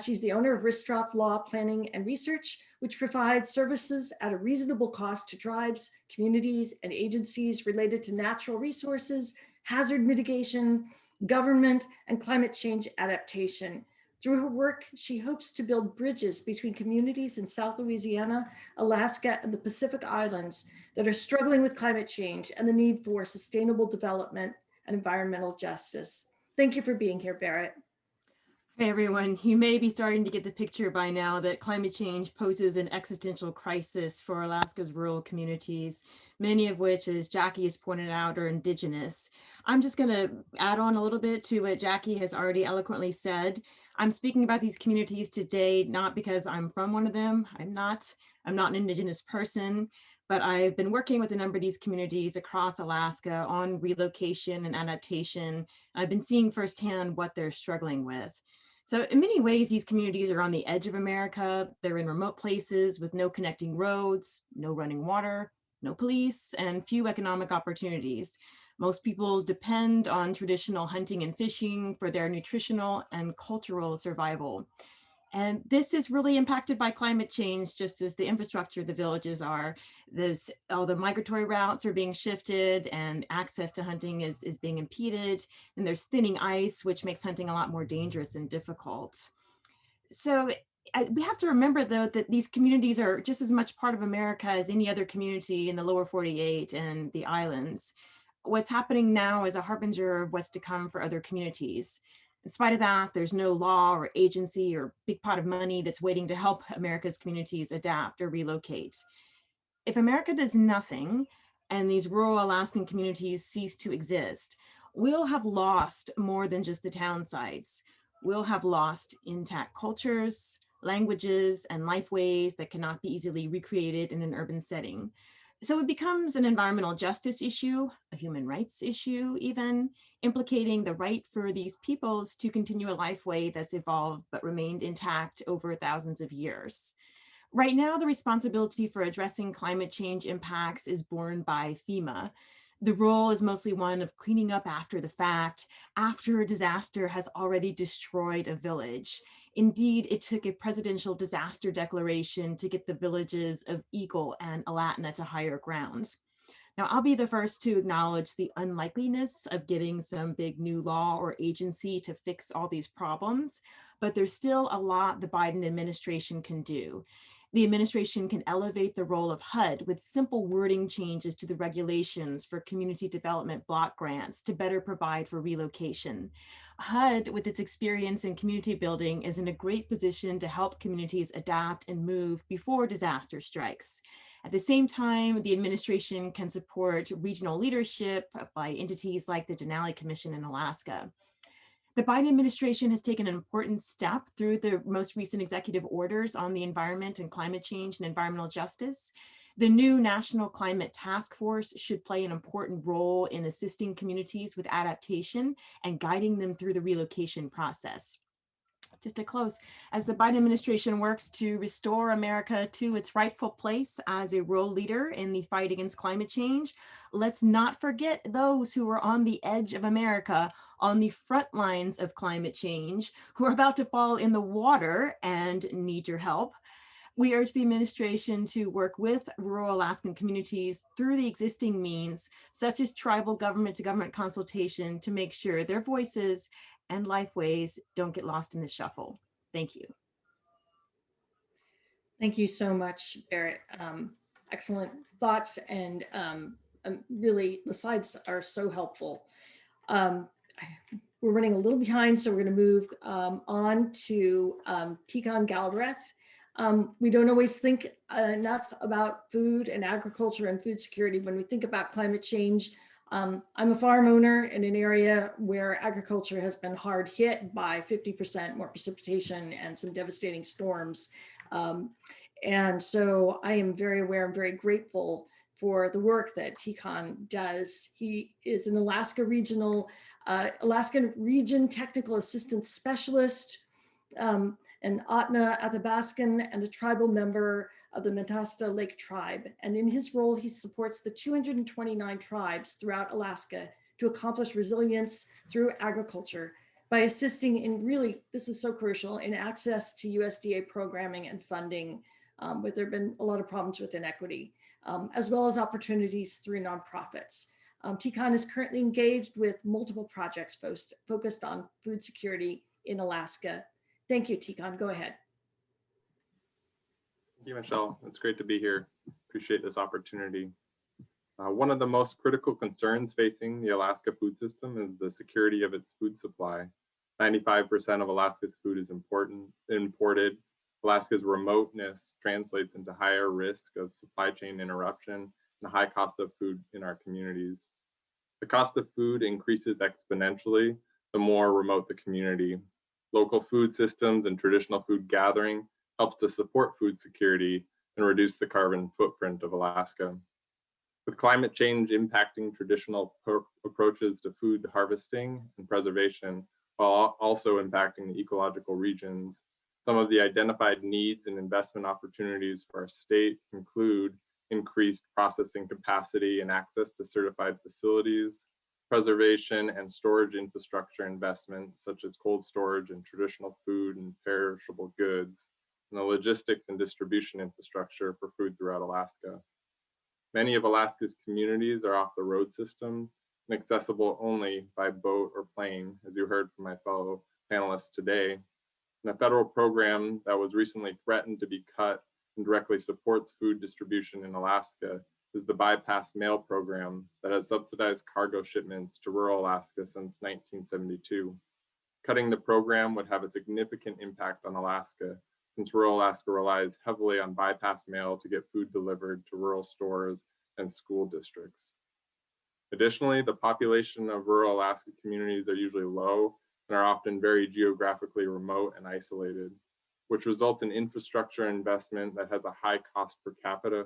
She's the owner of Ristroph Law Planning and Research, which provides services at a reasonable cost to tribes, communities, and agencies related to natural resources, hazard mitigation, government, and climate change adaptation Through her work, she hopes to build bridges between communities in South Louisiana, Alaska, and the Pacific Islands that are struggling with climate change and the need for sustainable development and environmental justice. Thank you for being here, Barrett. Hey everyone, you may be starting to get the picture by now that climate change poses an existential crisis for Alaska's rural communities, many of which, as Jackie has pointed out, are indigenous. I'm just going to add on a little bit to what Jackie has already eloquently said. I'm speaking about these communities today, not because I'm from one of them. I'm not an indigenous person, but I've been working with a number of these communities across Alaska on relocation and adaptation. I've been seeing firsthand what they're struggling with. So in many ways, these communities are on the edge of America. They're in remote places with no connecting roads, no running water, no police, and few economic opportunities. Most people depend on traditional hunting and fishing for their nutritional and cultural survival. And this is really impacted by climate change, just as the infrastructure of the villages are. All the migratory routes are being shifted and access to hunting is being impeded. And there's thinning ice, which makes hunting a lot more dangerous and difficult. So we have to remember, though, that these communities are just as much part of America as any other community in the lower 48 and the islands. What's happening now is a harbinger of what's to come for other communities. In spite of that, there's no law or agency or big pot of money that's waiting to help America's communities adapt or relocate. If America does nothing and these rural Alaskan communities cease to exist, we'll have lost more than just the town sites. We'll have lost intact cultures, languages, and lifeways that cannot be easily recreated in an urban setting. So it becomes an environmental justice issue, a human rights issue even, implicating the right for these peoples to continue a lifeway that's evolved but remained intact over thousands of years. Right now, the responsibility for addressing climate change impacts is borne by FEMA. The role is mostly one of cleaning up after the fact, after a disaster has already destroyed a village. Indeed, it took a presidential disaster declaration to get the villages of Eagle and Qatalina to higher ground. Now, I'll be the first to acknowledge the unlikeliness of getting some big new law or agency to fix all these problems, but there's still a lot the Biden administration can do. The administration can elevate the role of HUD with simple wording changes to the regulations for community development block grants to better provide for relocation. HUD, with its experience in community building, is in a great position to help communities adapt and move before disaster strikes. At the same time, the administration can support regional leadership by entities like the Denali Commission in Alaska. The Biden administration has taken an important step through the most recent executive orders on the environment and climate change and environmental justice. The new National Climate Task Force should play an important role in assisting communities with adaptation and guiding them through the relocation process. Just to close, as the Biden administration works to restore America to its rightful place as a world leader in the fight against climate change, let's not forget those who are on the edge of America, on the front lines of climate change, who are about to fall in the water and need your help. We urge the administration to work with rural Alaskan communities through the existing means, such as tribal government-to-government consultation, to make sure their voices and lifeways don't get lost in the shuffle. Thank you. Thank you so much, Barrett. Excellent thoughts, and really the slides are so helpful. We're running a little behind, so we're going to move on to Tikaan Galbreath. We don't always think enough about food and agriculture and food security when we think about climate change. I'm a farm owner in an area where agriculture has been hard hit by 50% more precipitation and some devastating storms. And so I am very aware and very grateful for the work that Tikaan does. He is an Alaskan Region Technical Assistance Specialist, an Ahtna Athabaskan, and a tribal member of the Metasta Lake Tribe. And in his role, he supports the 229 tribes throughout Alaska to accomplish resilience through agriculture by assisting in, really, this is so crucial, in access to USDA programming and funding, where there have been a lot of problems with inequity, as well as opportunities through nonprofits. Tikaan is currently engaged with multiple projects focused on food security in Alaska. Thank you, Tikaan. Go ahead. Thank you, Michelle. It's great to be here. Appreciate this opportunity. One of the most critical concerns facing the Alaska food system is the security of its food supply. 95% of Alaska's food is imported. Alaska's remoteness translates into higher risk of supply chain interruption and the high cost of food in our communities. The cost of food increases exponentially the more remote the community. Local food systems and traditional food gathering helps to support food security and reduce the carbon footprint of Alaska. With climate change impacting traditional approaches to food harvesting and preservation, while also impacting the ecological regions, some of the identified needs and investment opportunities for our state include increased processing capacity and access to certified facilities, preservation and storage infrastructure investments such as cold storage and traditional food and perishable goods, and the logistics and distribution infrastructure for food throughout Alaska. Many of Alaska's communities are off the road system and accessible only by boat or plane, as you heard from my fellow panelists today. And a federal program that was recently threatened to be cut and directly supports food distribution in Alaska is the Bypass Mail program that has subsidized cargo shipments to rural Alaska since 1972. Cutting the program would have a significant impact on Alaska, since rural Alaska relies heavily on bypass mail to get food delivered to rural stores and school districts. Additionally, the population of rural Alaska communities are usually low and are often very geographically remote and isolated, which results in infrastructure investment that has a high cost per capita.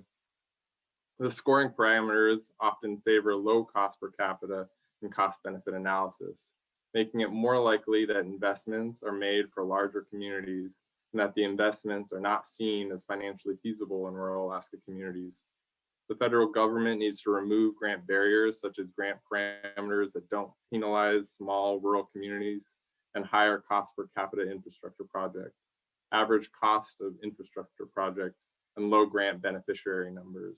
The scoring parameters often favor low cost per capita and cost benefit analysis, making it more likely that investments are made for larger communities and that the investments are not seen as financially feasible in rural Alaska communities. The federal government needs to remove grant barriers such as grant parameters that don't penalize small rural communities and higher cost per capita infrastructure projects, average cost of infrastructure projects, and low grant beneficiary numbers.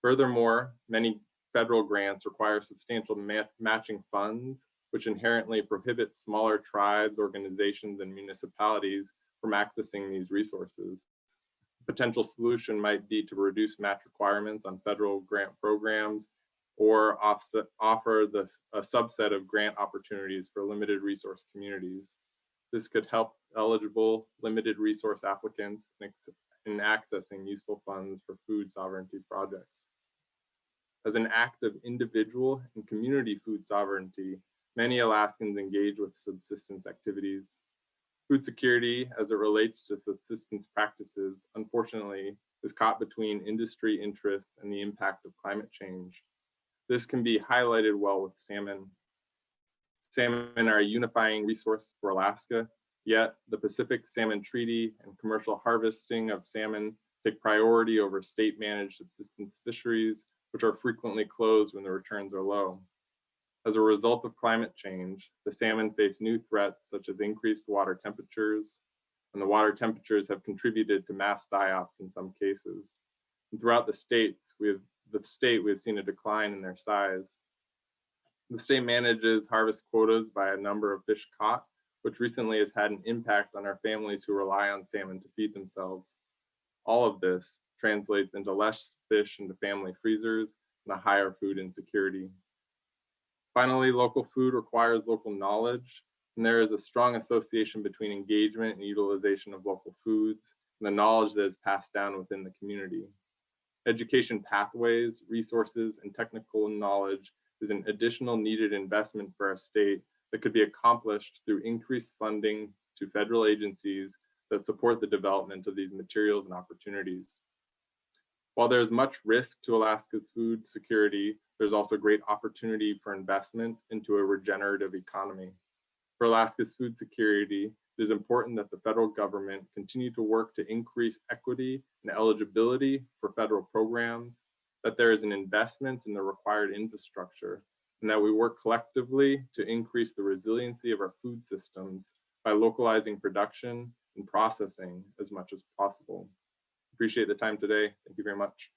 Furthermore, many federal grants require substantial matching funds, which inherently prohibit smaller tribes, organizations, and municipalities from accessing these resources. A potential solution might be to reduce match requirements on federal grant programs or offer a subset of grant opportunities for limited resource communities. This could help eligible limited resource applicants in accessing useful funds for food sovereignty projects. As an act of individual and community food sovereignty, many Alaskans engage with subsistence activities. Food security, as it relates to subsistence practices, unfortunately, is caught between industry interests and the impact of climate change. This can be highlighted well with salmon. Salmon are a unifying resource for Alaska, yet the Pacific Salmon Treaty and commercial harvesting of salmon take priority over state-managed subsistence fisheries, which are frequently closed when the returns are low. As a result of climate change, the salmon face new threats such as increased water temperatures, and the water temperatures have contributed to mass die-offs in some cases. And throughout the state, we have seen a decline in their size. The state manages harvest quotas by a number of fish caught, which recently has had an impact on our families who rely on salmon to feed themselves. All of this translates into less fish into family freezers and a higher food insecurity. Finally, local food requires local knowledge, and there is a strong association between engagement and utilization of local foods and the knowledge that is passed down within the community. Education pathways, resources, and technical knowledge is an additional needed investment for our state that could be accomplished through increased funding to federal agencies that support the development of these materials and opportunities. While there's much risk to Alaska's food security, there's also great opportunity for investment into a regenerative economy. For Alaska's food security, it is important that the federal government continue to work to increase equity and eligibility for federal programs, that there is an investment in the required infrastructure, and that we work collectively to increase the resiliency of our food systems by localizing production and processing as much as possible. Appreciate the time today. Thank you very much.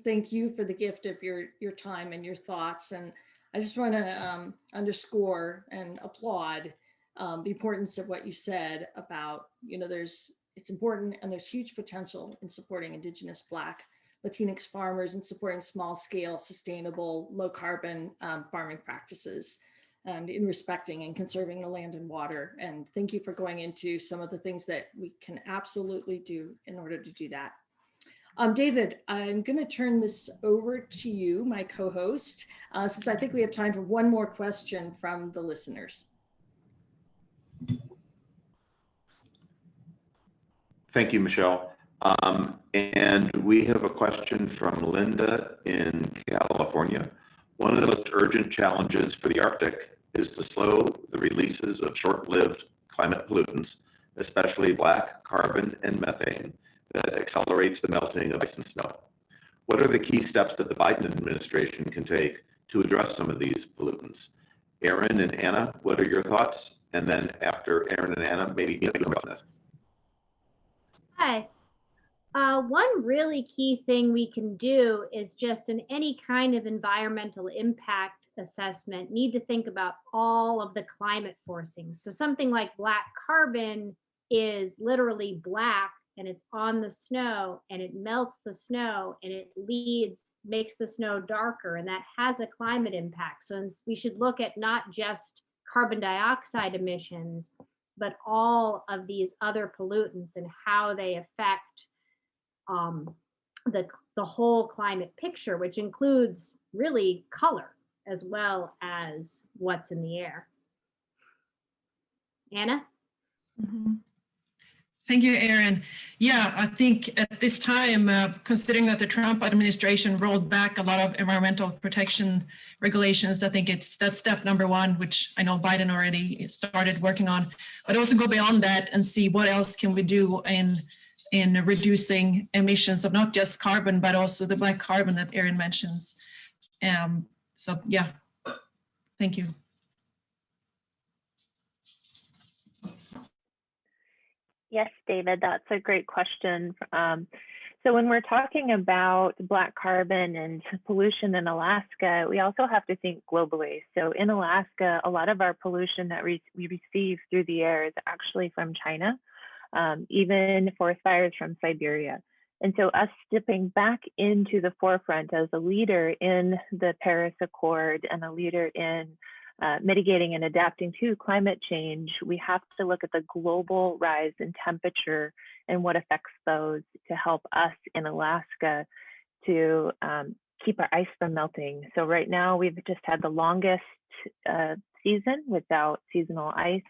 Thank you for the gift of your time and your thoughts. And I just want to underscore and applaud the importance of what you said about, it's important and there's huge potential in supporting Indigenous, Black, Latinx farmers and supporting small scale, sustainable, low carbon farming practices and in respecting and conserving the land and water. And thank you for going into some of the things that we can absolutely do in order to do that. David, I'm going to turn this over to you, my co-host, since I think we have time for one more question from the listeners. Thank you, Michelle. And we have a question from Linda in California. One of the most urgent challenges for the Arctic is to slow the releases of short-lived climate pollutants, especially black carbon and methane, that accelerates the melting of ice and snow. What are the key steps that the Biden administration can take to address some of these pollutants? Erin and Anna, what are your thoughts? And then after Erin and Anna, maybe you can on this. Hi. One really key thing we can do is just in any kind of environmental impact assessment, need to think about all of the climate forcings. So something like black carbon is literally black and it's on the snow and it melts the snow and it makes the snow darker, and that has a climate impact. So we should look at not just carbon dioxide emissions, but all of these other pollutants and how they affect the whole climate picture, which includes really color as well as what's in the air. Anna? Mm-hmm. Thank you, Erin. Yeah, I think at this time, considering that the Trump administration rolled back a lot of environmental protection regulations, I think that's step number one, which I know Biden already started working on, but also go beyond that and see what else can we do in reducing emissions of not just carbon, but also the black carbon that Erin mentions. So yeah, thank you. Yes, David, that's a great question. So when we're talking about black carbon and pollution in Alaska, we also have to think globally. So in Alaska, a lot of our pollution that we receive through the air is actually from China, even forest fires from Siberia. And so us stepping back into the forefront as a leader in the Paris Accord and a leader in mitigating and adapting to climate change, we have to look at the global rise in temperature and what affects those to help us in Alaska to keep our ice from melting. So right now we've just had the longest season without seasonal ice.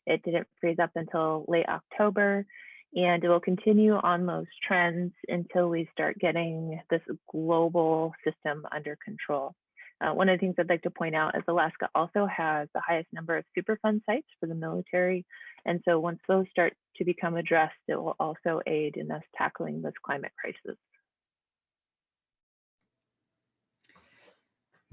It didn't freeze up until late October, and it will continue on those trends until we start getting this global system under control. One of the things I'd like to point out is Alaska also has the highest number of Superfund sites for the military. And so once those start to become addressed, it will also aid in us tackling this climate crisis.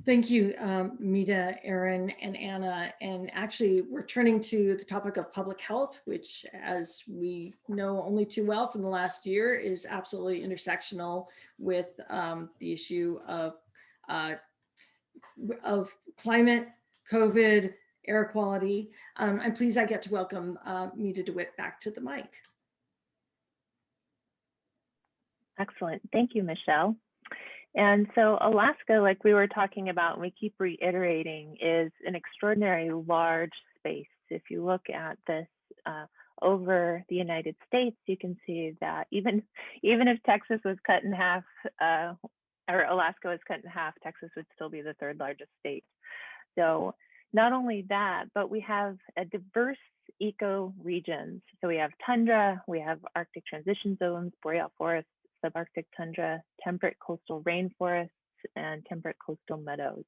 Thank you, Meda, Erin, and Anna. And actually, we're turning to the topic of public health, which, as we know only too well from the last year, is absolutely intersectional with the issue of climate, COVID, air quality. I'm pleased I get to welcome Meda DeWitt back to the mic. Excellent. Thank you, Michelle. And so Alaska, like we were talking about, and we keep reiterating, is an extraordinary large space. If you look at this over the United States, you can see that even if Texas was cut in half, or Alaska was cut in half, Texas would still be the third largest state. So not only that, but we have a diverse ecoregions. So we have tundra, we have Arctic transition zones, boreal forests, subarctic tundra, temperate coastal rainforests, and temperate coastal meadows.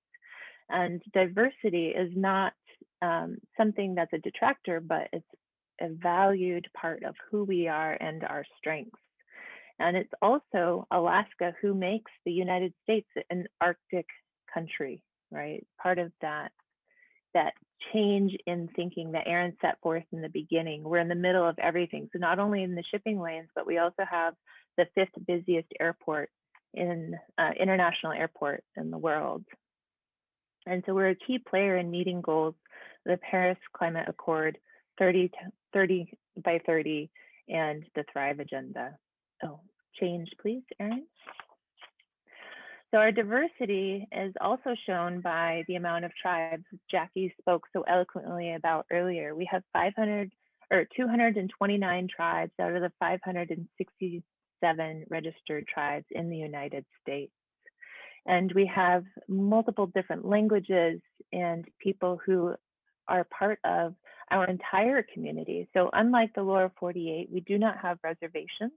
And diversity is not something that's a detractor, but it's a valued part of who we are and our strengths. And it's also Alaska who makes the United States an Arctic country, right? Part of that change in thinking that Erin set forth in the beginning. We're in the middle of everything. So not only in the shipping lanes, but we also have the 5th busiest airport in international airport in the world. And so we're a key player in meeting goals, the Paris Climate Accord 30 by 30 and the Thrive Agenda. Oh, change please, Erin. So our diversity is also shown by the amount of tribes Jackie spoke so eloquently about earlier. We have 229 tribes out of the 567 registered tribes in the United States. And we have multiple different languages and people who are part of our entire community. So unlike the lower 48, we do not have reservations.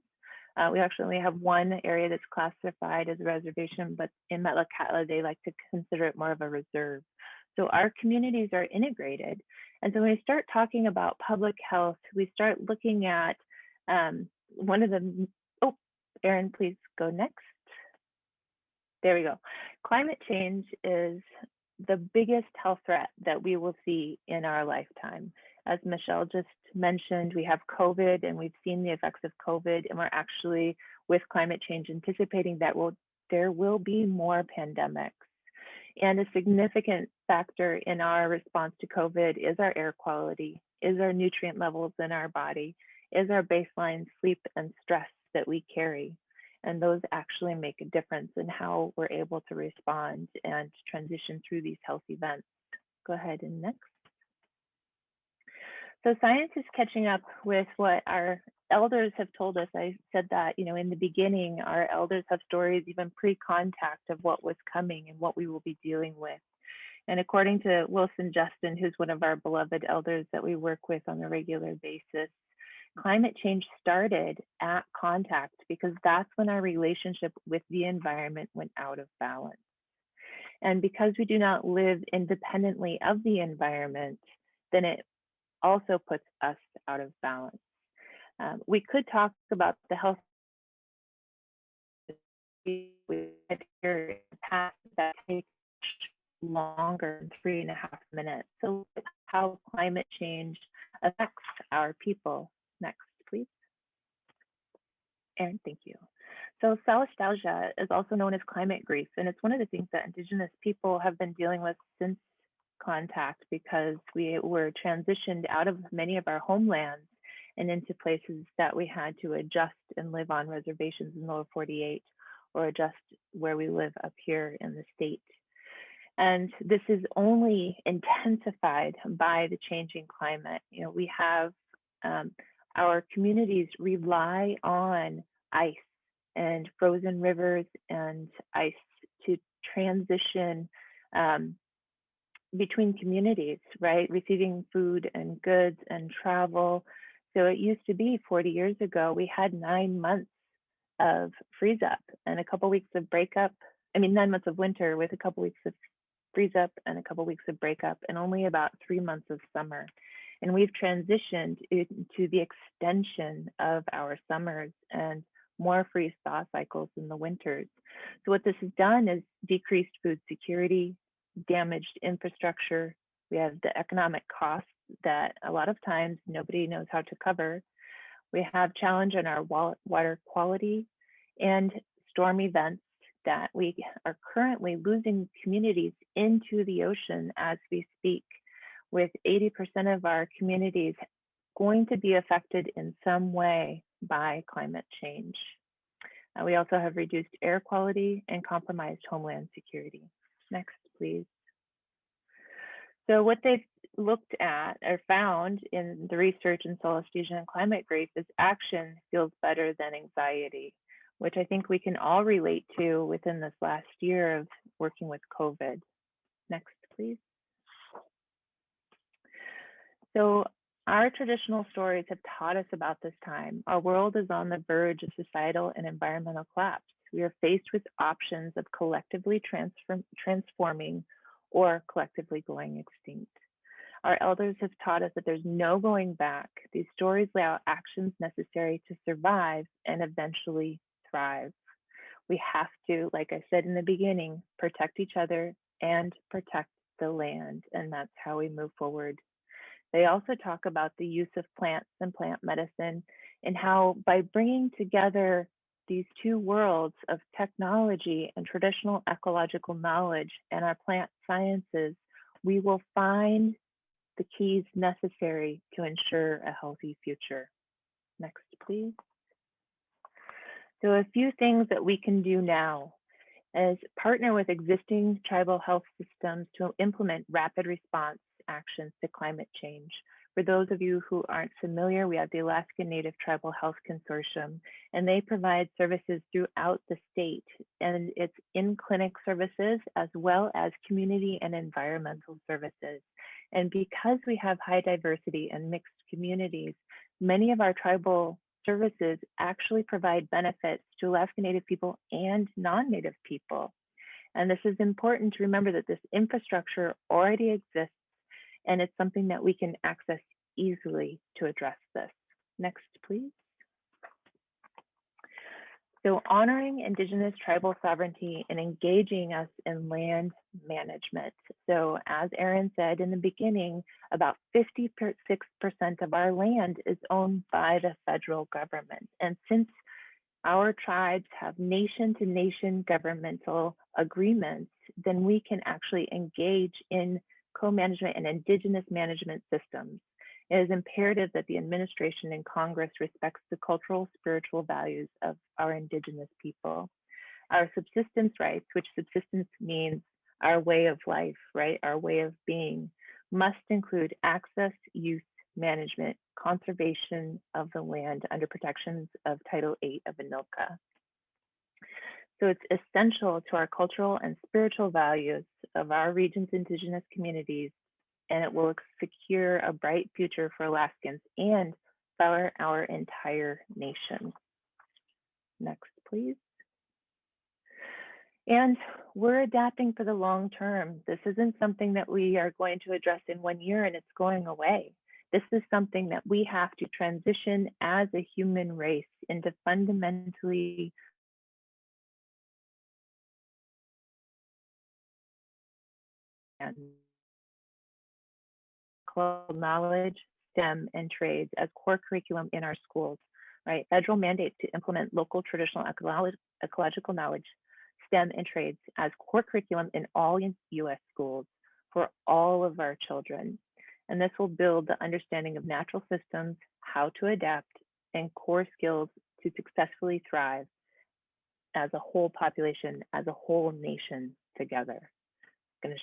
We actually only have one area that's classified as a reservation, but in Metlakatla, they like to consider it more of a reserve. So our communities are integrated. And so when we start talking about public health, we start looking at one of the, oh, Erin, please go next. There we go. Climate change is the biggest health threat that we will see in our lifetime. As Michelle just mentioned, we have COVID and we've seen the effects of COVID, and we're actually, with climate change, anticipating that there will be more pandemics. And a significant factor in our response to COVID is our air quality, is our nutrient levels in our body, is our baseline sleep and stress that we carry. And those actually make a difference in how we're able to respond and transition through these health events. Go ahead and next. So science is catching up with what our elders have told us. I said that, you know, in the beginning, our elders have stories even pre-contact of what was coming and what we will be dealing with. And according to Wilson Justin, who's one of our beloved elders that we work with on a regular basis, climate change started at contact because that's when our relationship with the environment went out of balance. And because we do not live independently of the environment, then it also puts us out of balance. We could talk about the health we had here in the past that takes longer than 3.5 minutes. So how climate change affects our people. Next, please. Erin, thank you. So solastalgia is also known as climate grief, and it's one of the things that Indigenous people have been dealing with since contact, because we were transitioned out of many of our homelands and into places that we had to adjust and live on reservations in the lower 48 or adjust where we live up here in the state. And this is only intensified by the changing climate. You know, we have our communities rely on ice and frozen rivers and ice to transition between communities, right? Receiving food and goods and travel. So it used to be 40 years ago, we had 9 months of freeze up and a couple weeks of break up. I mean, 9 months of winter with a couple weeks of freeze up and a couple weeks of break up, and only about 3 months of summer. And we've transitioned into the extension of our summers and more freeze thaw cycles in the winters. So what this has done is decreased food security, damaged infrastructure. We have the economic costs that a lot of times nobody knows how to cover. We have challenge in our water quality and storm events that we are currently losing communities into the ocean as we speak, with 80% of our communities going to be affected in some way by climate change. We also have reduced air quality and compromised homeland security. Next, please. So what they've looked at or found in the research in solastalgia and climate grief is action feels better than anxiety, which I think we can all relate to within this last year of working with COVID. Next, please. So our traditional stories have taught us about this time. Our world is on the verge of societal and environmental collapse. We are faced with options of collectively transforming or collectively going extinct. Our elders have taught us that there's no going back. These stories lay out actions necessary to survive and eventually thrive. We have to, like I said in the beginning, protect each other and protect the land, and that's how we move forward. They also talk about the use of plants and plant medicine and how by bringing together these two worlds of technology and traditional ecological knowledge and our plant sciences, we will find the keys necessary to ensure a healthy future. Next, please. So a few things that we can do now is partner with existing tribal health systems to implement rapid response actions to climate change. For those of you who aren't familiar, we have the Alaska Native Tribal Health Consortium, and they provide services throughout the state, and it's in-clinic services as well as community and environmental services. And because we have high diversity and mixed communities, many of our tribal services actually provide benefits to Alaska Native people and non-Native people. And this is important to remember that this infrastructure already exists, and it's something that we can access easily to address this. Next, please. So honoring Indigenous tribal sovereignty and engaging us in land management. So as Erin said in the beginning, about 56% of our land is owned by the federal government. And since our tribes have nation-to-nation governmental agreements, then we can actually engage in co-management and Indigenous management systems. It is imperative that the administration and Congress respects the cultural, spiritual values of our Indigenous people. Our subsistence rights, which subsistence means our way of life, right? Our way of being, must include access, use, management, conservation of the land under protections of Title VIII of ANILCA. So it's essential to our cultural and spiritual values of our region's Indigenous communities, and it will secure a bright future for Alaskans and for our entire nation. Next, please. And we're adapting for the long term. This isn't something that we are going to address in 1 year and it's going away. This is something that we have to transition as a human race into fundamentally knowledge, STEM, and trades as core curriculum in our schools, right? Federal mandate to implement local traditional ecological knowledge, STEM, and trades as core curriculum in all U.S. schools for all of our children. And this will build the understanding of natural systems, how to adapt, and core skills to successfully thrive as a whole population, as a whole nation together. Ganesh.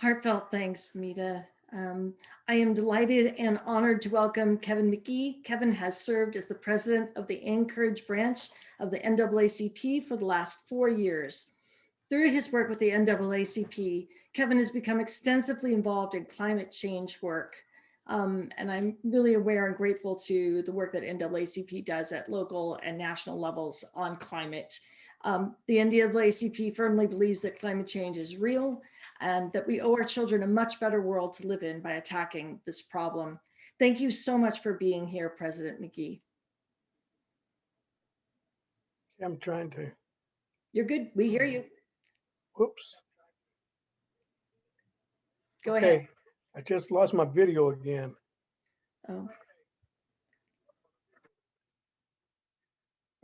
Heartfelt thanks, Meda. I am delighted and honored to welcome Kevin McGee. Kevin has served as the president of the Anchorage branch of the NAACP for the last 4 years. Through his work with the NAACP, Kevin has become extensively involved in climate change work. And I'm really aware and grateful to the work that NAACP does at local and national levels on climate. The NAACP firmly believes that climate change is real and that we owe our children a much better world to live in by attacking this problem. Thank you so much for being here, President McGee. I'm trying to. You're good. We hear you. Whoops. Go Okay. ahead. I just lost my video again. Oh.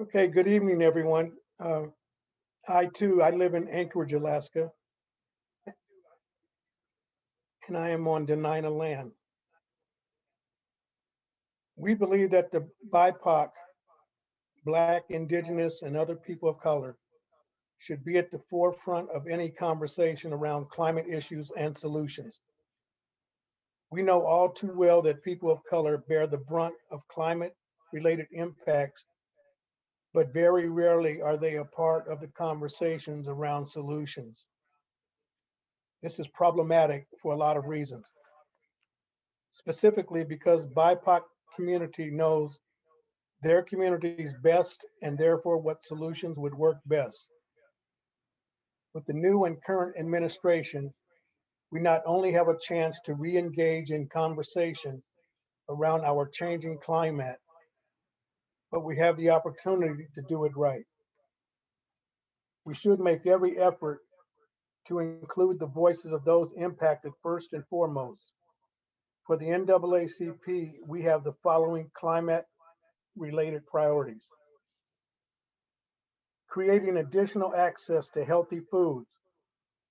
Okay, good evening, everyone. I live in Anchorage, Alaska, and I am on Dena'ina land. We believe that the BIPOC, Black, Indigenous, and other people of color should be at the forefront of any conversation around climate issues and solutions. We know all too well that people of color bear the brunt of climate-related impacts, but very rarely are they a part of the conversations around solutions. This is problematic for a lot of reasons. Specifically because BIPOC community knows their communities best and therefore what solutions would work best. With the new and current administration, we not only have a chance to re-engage in conversation around our changing climate, but we have the opportunity to do it right. We should make every effort to include the voices of those impacted first and foremost. For the NAACP, we have the following climate-related priorities. Creating additional access to healthy foods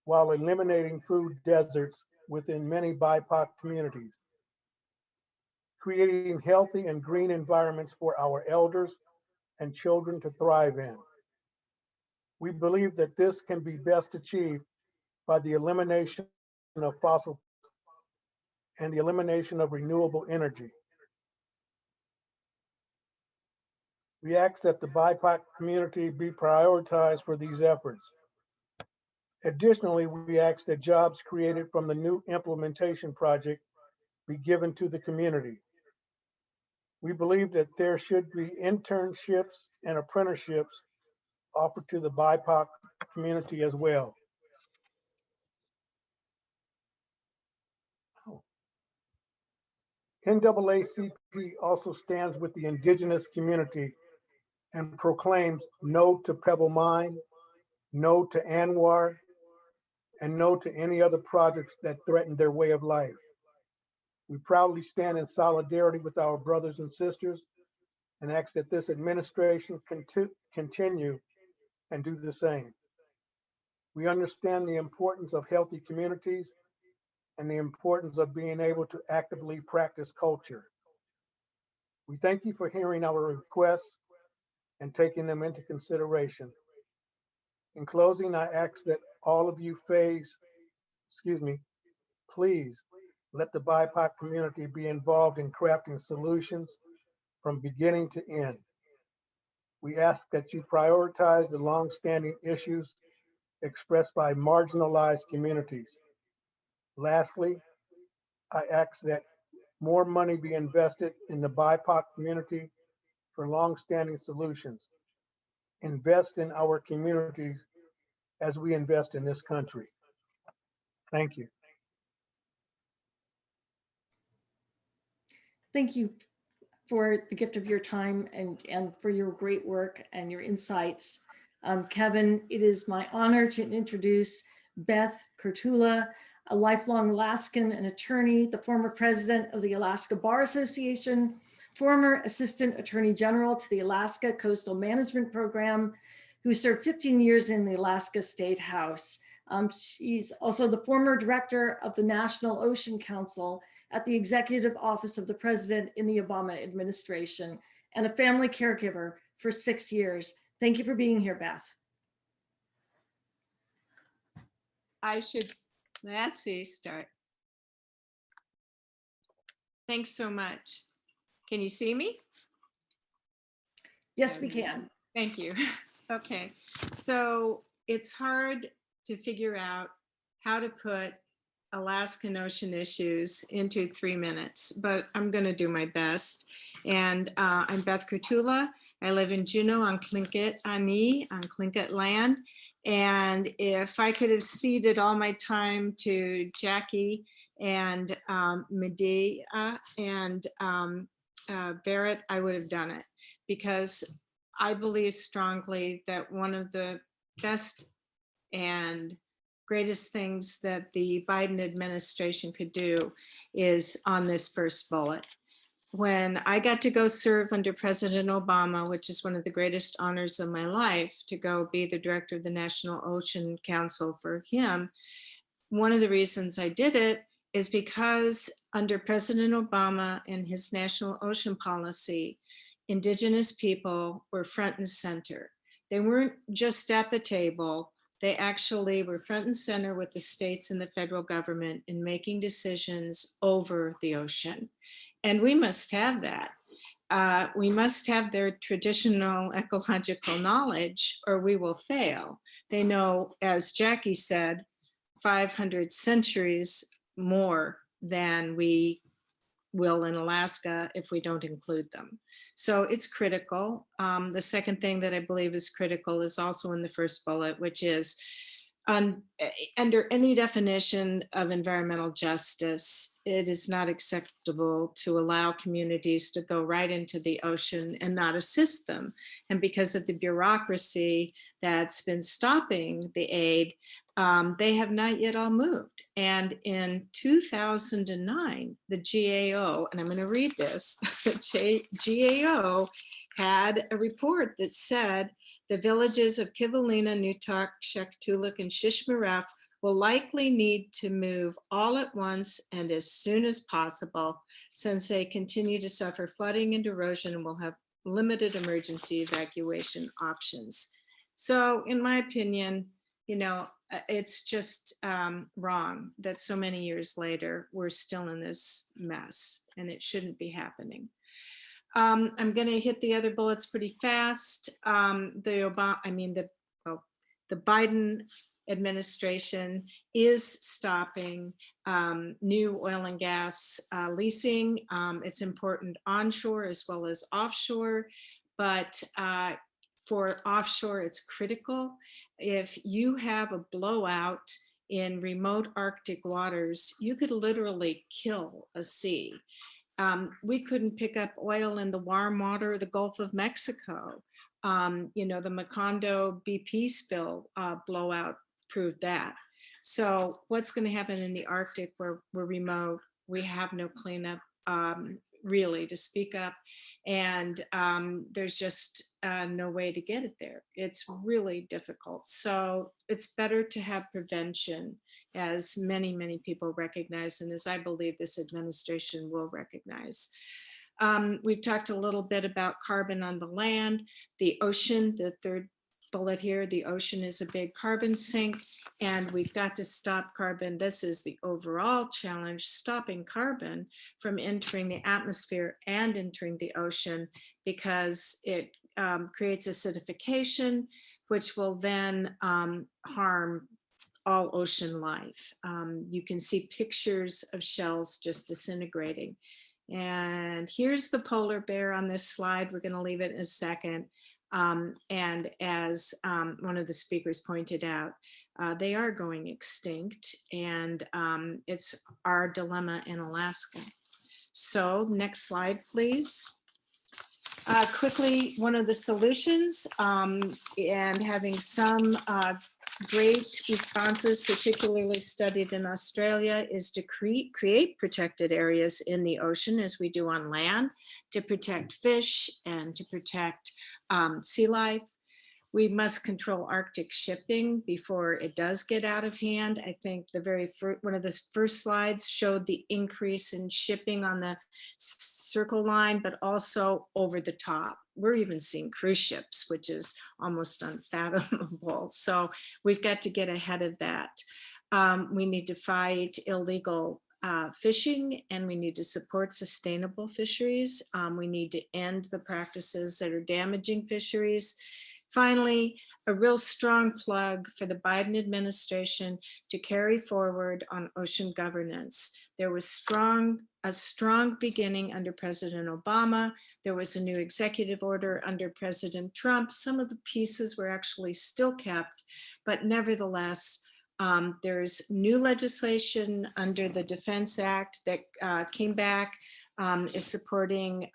while eliminating food deserts within many BIPOC communities. Creating healthy and green environments for our elders and children to thrive in. We believe that this can be best achieved by the elimination of fossil and the elimination of renewable energy. We ask that the BIPOC community be prioritized for these efforts. Additionally, we ask that jobs created from the new implementation project be given to the community. We believe that there should be internships and apprenticeships offered to the BIPOC community as well. NAACP also stands with the indigenous community and proclaims no to Pebble Mine, no to Anwar, and no to any other projects that threaten their way of life. We proudly stand in solidarity with our brothers and sisters and ask that this administration continue and do the same. We understand the importance of healthy communities and the importance of being able to actively practice culture. We thank you for hearing our requests and taking them into consideration. In closing, I ask that all of you please let the BIPOC community be involved in crafting solutions from beginning to end. We ask that you prioritize the longstanding issues expressed by marginalized communities. Lastly, I ask that more money be invested in the BIPOC community for longstanding solutions. Invest in our communities as we invest in this country. Thank you. Thank you for the gift of your time and for your great work and your insights. Kevin, it is my honor to introduce Beth Kerttula, a lifelong Alaskan and attorney, the former president of the Alaska Bar Association, former assistant attorney general to the Alaska Coastal Management Program, who served 15 years in the Alaska State House. She's also the former director of the National Ocean Council at the Executive Office of the President in the Obama administration and a family caregiver for 6 years. Thank you for being here, Beth. Start. Thanks so much. Can you see me? Yes, we can. Thank you. Okay, so it's hard to figure out how to put Alaskan ocean issues into 3 minutes, but I'm going to do my best. And I'm Beth Kerttula. I live in Juneau on Tlingit Ani, on Tlingit land. And if I could have ceded all my time to Jackie and Meda and Barrett, I would have done it, because I believe strongly that one of the best and greatest things that the Biden administration could do is on this first bullet. When I got to go serve under President Obama, which is one of the greatest honors of my life, to go be the director of the National Ocean Council for him, one of the reasons I did it is because under President Obama and his national ocean policy, Indigenous people were front and center. They weren't just at the table. They actually were front and center with the states and the federal government in making decisions over the ocean. And we must have that. We must have their traditional ecological knowledge or we will fail. They know, as Jackie said, 500 centuries more than we will in Alaska if we don't include them. So it's critical. The second thing that I believe is critical is also in the first bullet, which is under any definition of environmental justice, it is not acceptable to allow communities to go right into the ocean and not assist them. And because of the bureaucracy that's been stopping the aid, They have not yet all moved. And in 2009, the GAO, and I'm going to read this, the GAO had a report that said the villages of Qatalina, Nutak, Qeqtuluk, and Shishmaref will likely need to move all at once and as soon as possible, since they continue to suffer flooding and erosion and will have limited emergency evacuation options. So in my opinion, you know, it's just wrong that so many years later, we're still in this mess, and it shouldn't be happening. I'm going to hit the other bullets pretty fast. The Biden administration is stopping new oil and gas leasing. It's important onshore as well as offshore, but for offshore, it's critical. If you have a blowout in remote Arctic waters, you could literally kill a sea. We couldn't pick up oil in the warm water of the Gulf of Mexico. You know, the Macondo BP spill blowout proved that. So what's going to happen in the Arctic where we're remote? We have no cleanup really to speak up, and there's just no way to get it there. It's really difficult. So it's better to have prevention, as many, many people recognize, and as I believe this administration will recognize. We've talked a little bit about carbon on the land, the ocean, the third bullet here, the ocean is a big carbon sink, and we've got to stop carbon. This is the overall challenge, stopping carbon from entering the atmosphere and entering the ocean, because it creates acidification, which will then harm all ocean life. You can see pictures of shells just disintegrating. And here's the polar bear on this slide. We're going to leave it in a second. And as one of the speakers pointed out, they are going extinct, and it's our dilemma in Alaska. So next slide, please. Quickly, one of the solutions, and having some great responses, particularly studied in Australia, is to create protected areas in the ocean, as we do on land, to protect fish and to protect sea life. We must control Arctic shipping before it does get out of hand. I think one of the first slides showed the increase in shipping on the circle line, but also over the top. We're even seeing cruise ships, which is almost unfathomable. So we've got to get ahead of that. We need to fight illegal fishing, and we need to support sustainable fisheries. We need to end the practices that are damaging fisheries. Finally, a real strong plug for the Biden administration to carry forward on ocean governance. There was a strong beginning under President Obama. There was a new executive order under President Trump. Some of the pieces were actually still kept, but nevertheless, there's new legislation under the Defense Act that came back, is supporting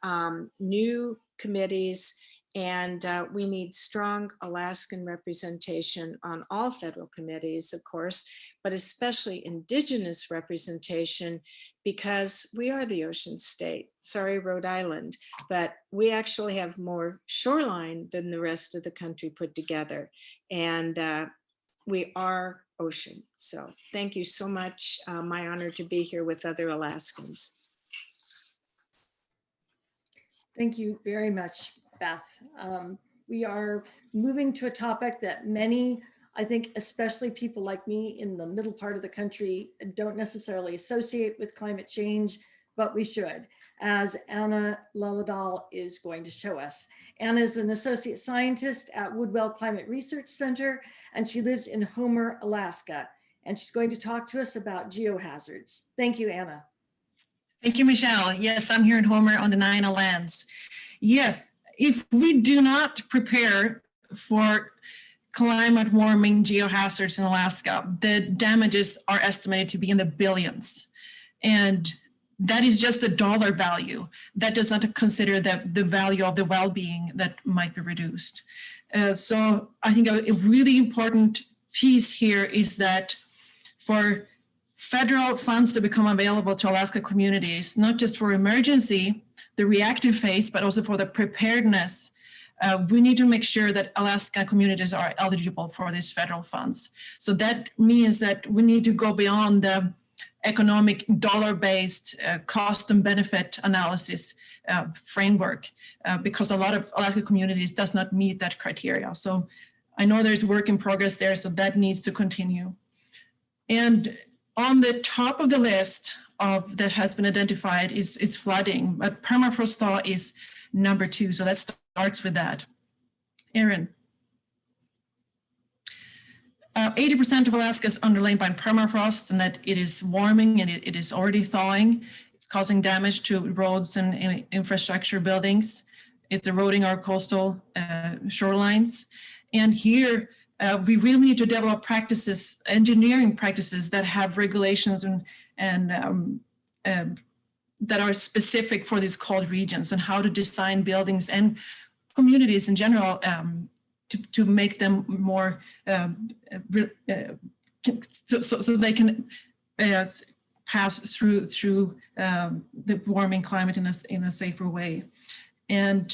new committees, and we need strong Alaskan representation on all federal committees, of course, but especially Indigenous representation, because we are the ocean state. Sorry, Rhode Island, but we actually have more shoreline than the rest of the country put together. And we are ocean. So thank you so much. My honor to be here with other Alaskans. Thank you very much, Beth. We are moving to a topic that many, I think, especially people like me in the middle part of the country, don't necessarily associate with climate change, but we should, as Anna Liljedahl is going to show us. Anna is an associate scientist at Woodwell Climate Research Center, and she lives in Homer, Alaska. And she's going to talk to us about geohazards. Thank you, Anna. Thank you, Michelle. Yes, I'm here in Homer on the Naina lands. Yes, if we do not prepare for climate warming geohazards in Alaska, the damages are estimated to be in the billions. And that is just the dollar value. That does not consider the value of the well-being that might be reduced. So I think a really important piece here is that for federal funds to become available to Alaska communities, not just for emergency, the reactive phase, but also for the preparedness, we need to make sure that Alaska communities are eligible for these federal funds. So that means that we need to go beyond the economic dollar-based cost and benefit analysis framework, because a lot of Alaska communities does not meet that criteria. So I know there's work in progress there, so that needs to continue. And on the top of the list of that has been identified is flooding, but permafrost thaw is number 2. So that starts with that. Erin. 80% of Alaska is underlain by permafrost, and that it is warming and it is already thawing. It's causing damage to roads and infrastructure buildings. It's eroding our coastal shorelines. And here, we really need to develop practices, engineering practices that have regulations and that are specific for these cold regions, and how to design buildings and communities in general to make them more, so they can pass through the warming climate in a safer way. And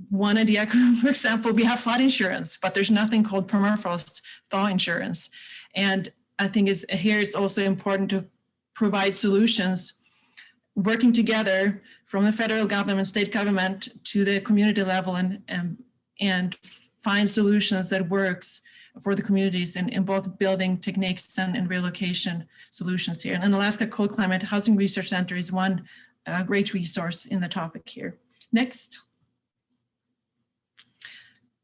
one idea, for example, we have flood insurance, but there's nothing called permafrost thaw insurance. And I think here it's also important to provide solutions, working together from the federal government, state government to the community level, and find solutions that works for the communities in both building techniques and relocation solutions here. And Alaska Cold Climate Housing Research Center is one great resource in the topic here. Next.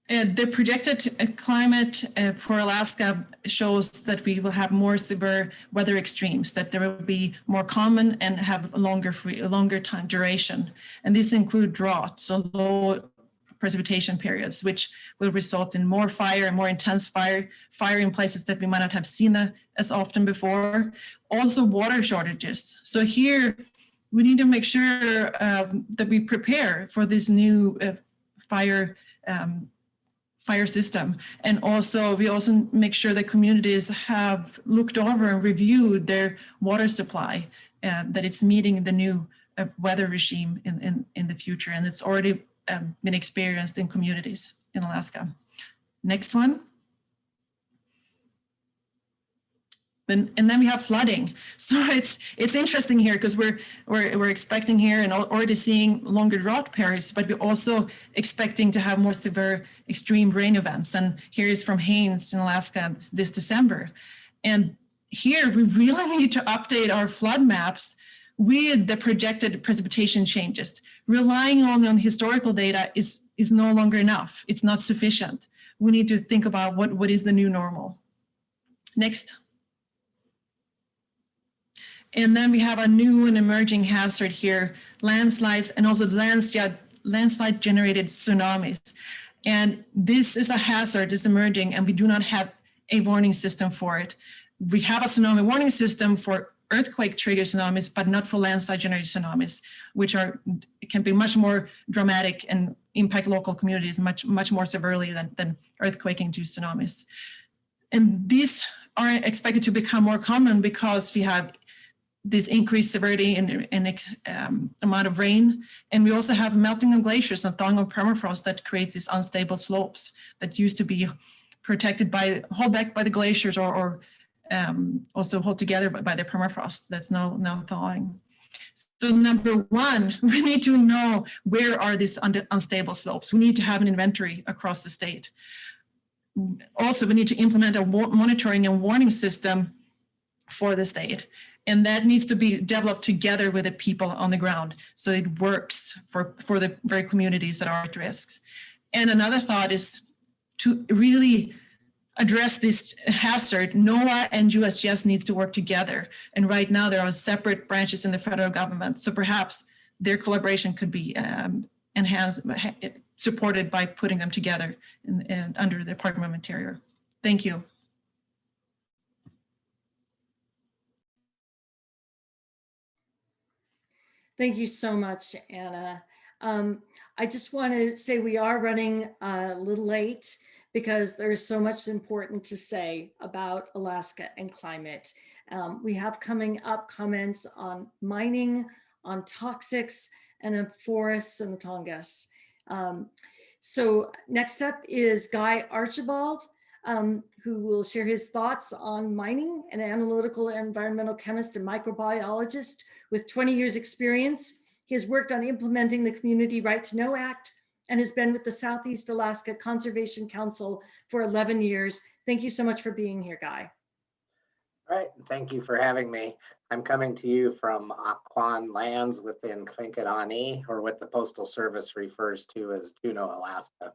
The projected climate for Alaska shows that we will have more severe weather extremes, that there will be more common and have longer time duration. And these include drought, so low precipitation periods, which will result in more fire and more intense fire in places that we might not have seen as often before. Also water shortages. So here we need to make sure that we prepare for this new fire system. And also, we also make sure that communities have looked over and reviewed their water supply, that it's meeting the new weather regime in the future. And it's already been experienced in communities in Alaska. Next one. And then we have flooding. So it's interesting here because we're expecting here and already seeing longer drought periods, but we're also expecting to have more severe extreme rain events. And here is from Haines in Alaska this December. And here we really need to update our flood maps with the projected precipitation changes. Relying only on historical data is no longer enough. It's not sufficient. We need to think about what is the new normal. Next. And then we have a new and emerging hazard here, landslides and also landslide generated tsunamis. And this is a hazard that's emerging, and we do not have a warning system for it. We have a tsunami warning system for earthquake triggered tsunamis, but not for landslide generated tsunamis, which can be much more dramatic and impact local communities much more severely than earthquake induced tsunamis. And these are expected to become more common because we have this increased severity and amount of rain. And we also have melting of glaciers and thawing of permafrost that creates these unstable slopes that used to be protected held back by the glaciers or also held together by the permafrost that's now thawing. So number one, we need to know where are these unstable slopes. We need to have an inventory across the state. Also, we need to implement a monitoring and warning system for the state. And that needs to be developed together with the people on the ground so it works for the very communities that are at risk. And another thought is to really address this hazard. NOAA and USGS needs to work together. And right now there are separate branches in the federal government. So perhaps their collaboration could be enhanced, supported by putting them together under the Department of Interior. Thank you. Thank you so much, Anna. I just want to say we are running a little late because there's so much important to say about Alaska and climate. We have coming up comments on mining, on toxics, and on forests and the Tongass. So next up is Guy Archibald, who will share his thoughts on mining, an analytical environmental chemist and microbiologist with 20 years experience. He has worked on implementing the Community Right to Know Act and has been with the Southeast Alaska Conservation Council for 11 years. Thank you so much for being here, Guy. All right, thank you for having me. I'm coming to you from Aquan lands within Qitalina, or what the Postal Service refers to as Juneau, Alaska.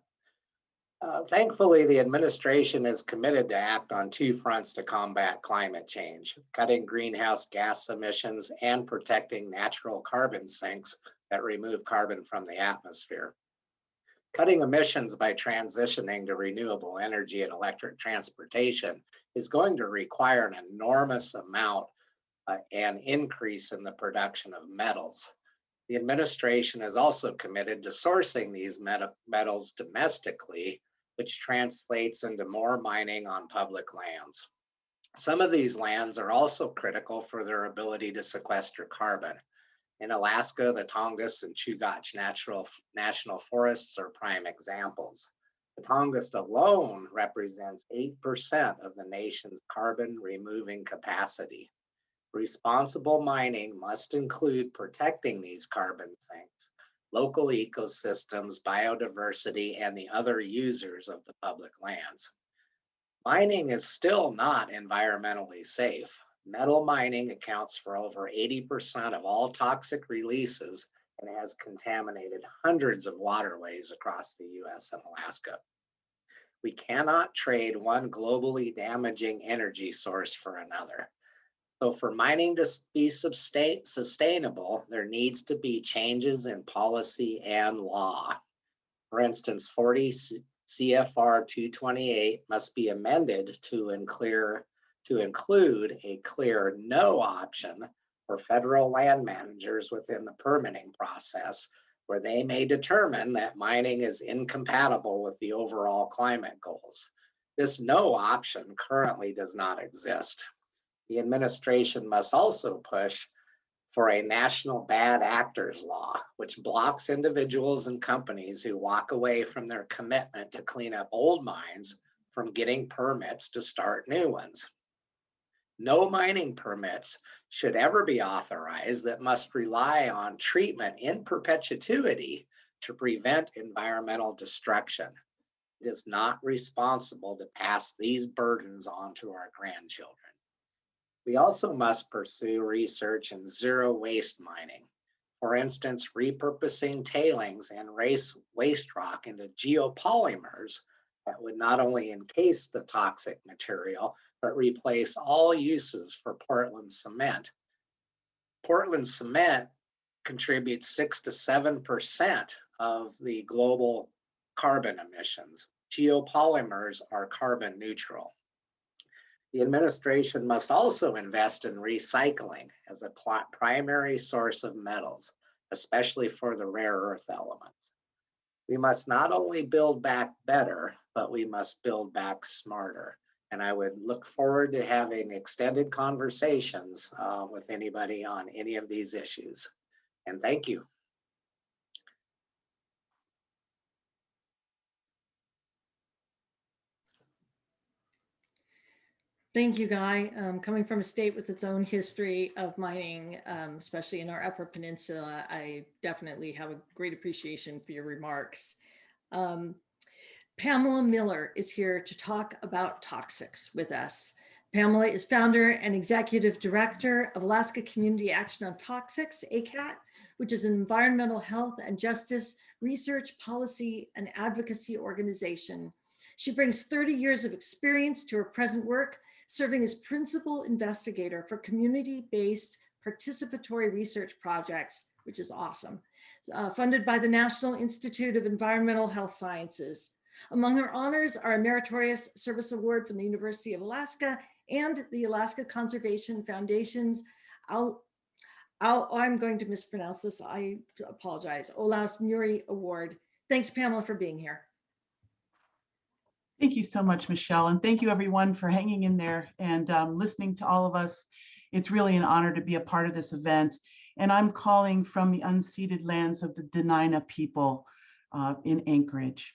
Thankfully, the administration is committed to act on two fronts to combat climate change: cutting greenhouse gas emissions and protecting natural carbon sinks that remove carbon from the atmosphere. Cutting emissions by transitioning to renewable energy and electric transportation is going to require an enormous amount and increase in the production of metals. The administration is also committed to sourcing these metals domestically, which translates into more mining on public lands. Some of these lands are also critical for their ability to sequester carbon. In Alaska, the Tongass and Chugach National Forests are prime examples. The Tongass alone represents 8% of the nation's carbon removing capacity. Responsible mining must include protecting these carbon sinks, local ecosystems, biodiversity, and the other users of the public lands. Mining is still not environmentally safe. Metal mining accounts for over 80% of all toxic releases and has contaminated hundreds of waterways across the US and Alaska. We cannot trade one globally damaging energy source for another. So for mining to be sustainable, there needs to be changes in policy and law. For instance, 40 CFR 228 must be amended to include a clear no option for federal land managers within the permitting process, where they may determine that mining is incompatible with the overall climate goals. This no option currently does not exist. The administration must also push for a national bad actors law, which blocks individuals and companies who walk away from their commitment to clean up old mines from getting permits to start new ones. No mining permits should ever be authorized that must rely on treatment in perpetuity to prevent environmental destruction. It is not responsible to pass these burdens on to our grandchildren. We also must pursue research in zero waste mining. For instance, repurposing tailings and waste rock into geopolymers that would not only encase the toxic material, but replace all uses for Portland cement. Portland cement contributes 6 to 7% of the global carbon emissions. Geopolymers are carbon neutral. The administration must also invest in recycling as a primary source of metals, especially for the rare earth elements. We must not only build back better, but we must build back smarter. And I would look forward to having extended conversations with anybody on any of these issues. And thank you. Thank you, Guy. Coming from a state with its own history of mining, especially in our Upper Peninsula, I definitely have a great appreciation for your remarks. Pamela Miller is here to talk about toxics with us. Pamela is founder and executive director of Alaska Community Action on Toxics, ACAT, which is an environmental health and justice research, policy, and advocacy organization. She brings 30 years of experience to her present work, serving as principal investigator for community-based participatory research projects, which is awesome, funded by the National Institute of Environmental Health Sciences. Among her honors are a Meritorious Service Award from the University of Alaska and the Alaska Conservation Foundation's, I'm going to mispronounce this, I apologize, Olaus Muri Award. Thanks, Pamela, for being here. Thank you so much, Michelle. And thank you everyone for hanging in there and listening to all of us. It's really an honor to be a part of this event. And I'm calling from the unceded lands of the Dena'ina people in Anchorage.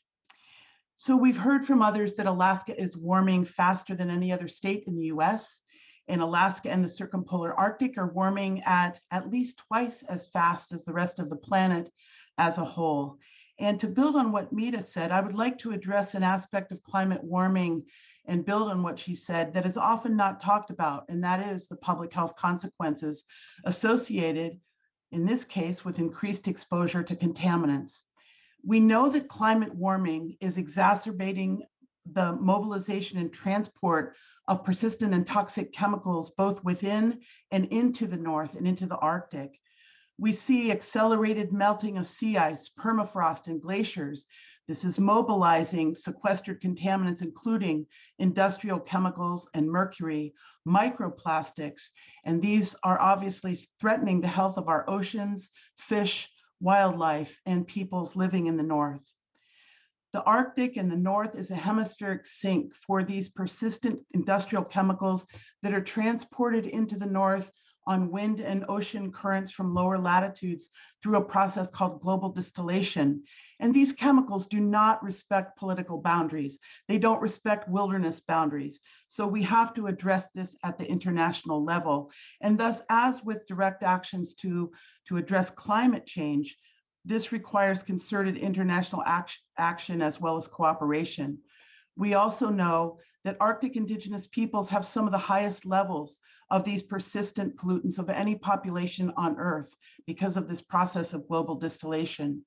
So we've heard from others that Alaska is warming faster than any other state in the US. And Alaska and the circumpolar Arctic are warming at least twice as fast as the rest of the planet as a whole. And to build on what Meda said, I would like to address an aspect of climate warming and build on what she said that is often not talked about, and that is the public health consequences associated, in this case, with increased exposure to contaminants. We know that climate warming is exacerbating the mobilization and transport of persistent and toxic chemicals both within and into the North and into the Arctic. We see accelerated melting of sea ice, permafrost, and glaciers. This is mobilizing sequestered contaminants, including industrial chemicals and mercury, microplastics, and these are obviously threatening the health of our oceans, fish, wildlife, and peoples living in the North. The Arctic and the North is a hemispheric sink for these persistent industrial chemicals that are transported into the North on wind and ocean currents from lower latitudes through a process called global distillation. And these chemicals do not respect political boundaries. They don't respect wilderness boundaries. So we have to address this at the international level. And thus, as with direct actions to address climate change, this requires concerted international action as well as cooperation. We also know that Arctic indigenous peoples have some of the highest levels of these persistent pollutants of any population on Earth because of this process of global distillation.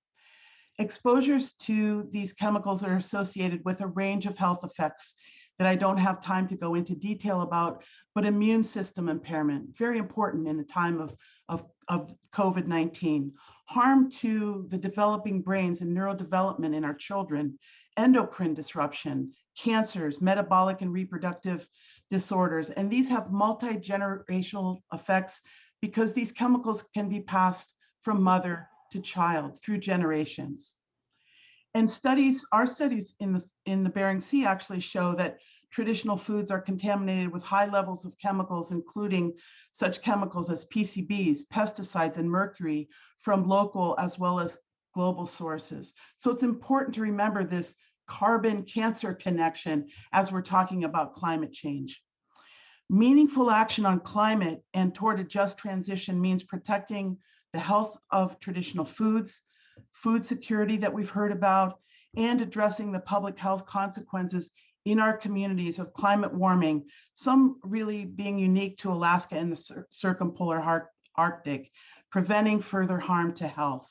Exposures to these chemicals are associated with a range of health effects that I don't have time to go into detail about, but immune system impairment, very important in a time of COVID-19, harm to the developing brains and neurodevelopment in our children, endocrine disruption, cancers, metabolic and reproductive disorders. And these have multi-generational effects because these chemicals can be passed from mother to child through generations. And our studies in the Bering Sea actually show that traditional foods are contaminated with high levels of chemicals, including such chemicals as PCBs, pesticides, and mercury from local as well as global sources. So it's important to remember this carbon cancer connection as we're talking about climate change. Meaningful action on climate and toward a just transition means protecting the health of traditional foods, food security that we've heard about, and addressing the public health consequences in our communities of climate warming, some really being unique to Alaska and the circumpolar Arctic, preventing further harm to health.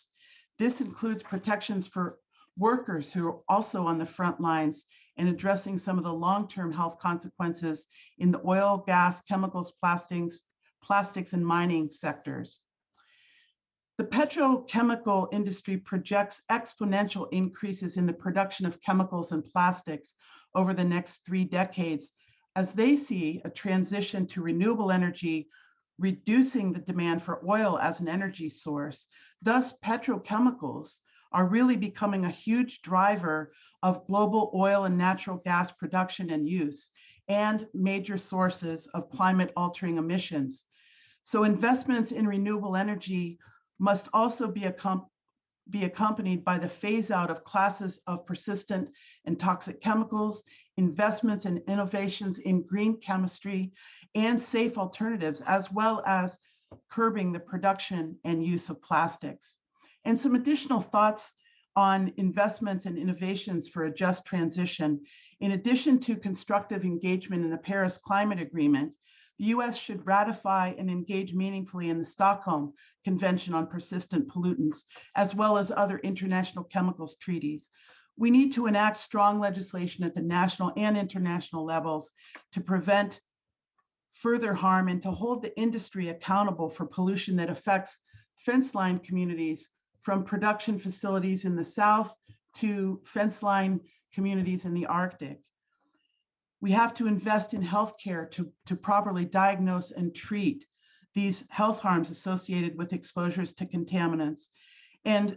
This includes protections for workers who are also on the front lines and addressing some of the long-term health consequences in the oil, gas, chemicals, plastics, and mining sectors. The petrochemical industry projects exponential increases in the production of chemicals and plastics over the next 3 decades as they see a transition to renewable energy, reducing the demand for oil as an energy source. Thus, petrochemicals are really becoming a huge driver of global oil and natural gas production and use, and major sources of climate altering emissions. So investments in renewable energy must also be accompanied by the phase out of classes of persistent and toxic chemicals, investments and innovations in green chemistry and safe alternatives, as well as curbing the production and use of plastics. And some additional thoughts on investments and innovations for a just transition. In addition to constructive engagement in the Paris Climate Agreement, the US should ratify and engage meaningfully in the Stockholm Convention on Persistent Pollutants, as well as other international chemicals treaties. We need to enact strong legislation at the national and international levels to prevent further harm and to hold the industry accountable for pollution that affects fence-line communities, from production facilities in the South to fence-line communities in the Arctic. We have to invest in healthcare to properly diagnose and treat these health harms associated with exposures to contaminants. And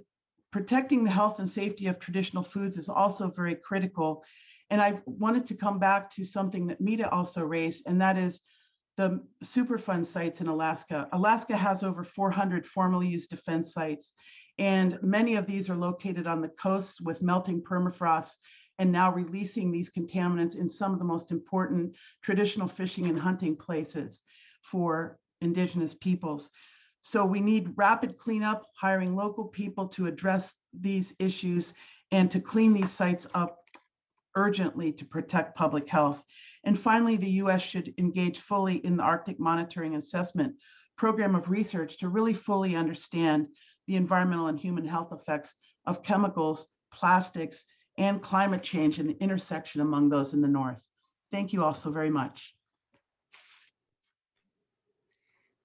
protecting the health and safety of traditional foods is also very critical. And I wanted to come back to something that Meda also raised, and that is the Superfund sites in Alaska. Alaska has over 400 formally used defense sites, and many of these are located on the coasts with melting permafrost and now releasing these contaminants in some of the most important traditional fishing and hunting places for Indigenous peoples. So we need rapid cleanup, hiring local people to address these issues and to clean these sites up urgently to protect public health. And finally, the US should engage fully in the Arctic Monitoring and Assessment program of research to really fully understand the environmental and human health effects of chemicals, plastics, and climate change and the intersection among those in the North. Thank you all so very much.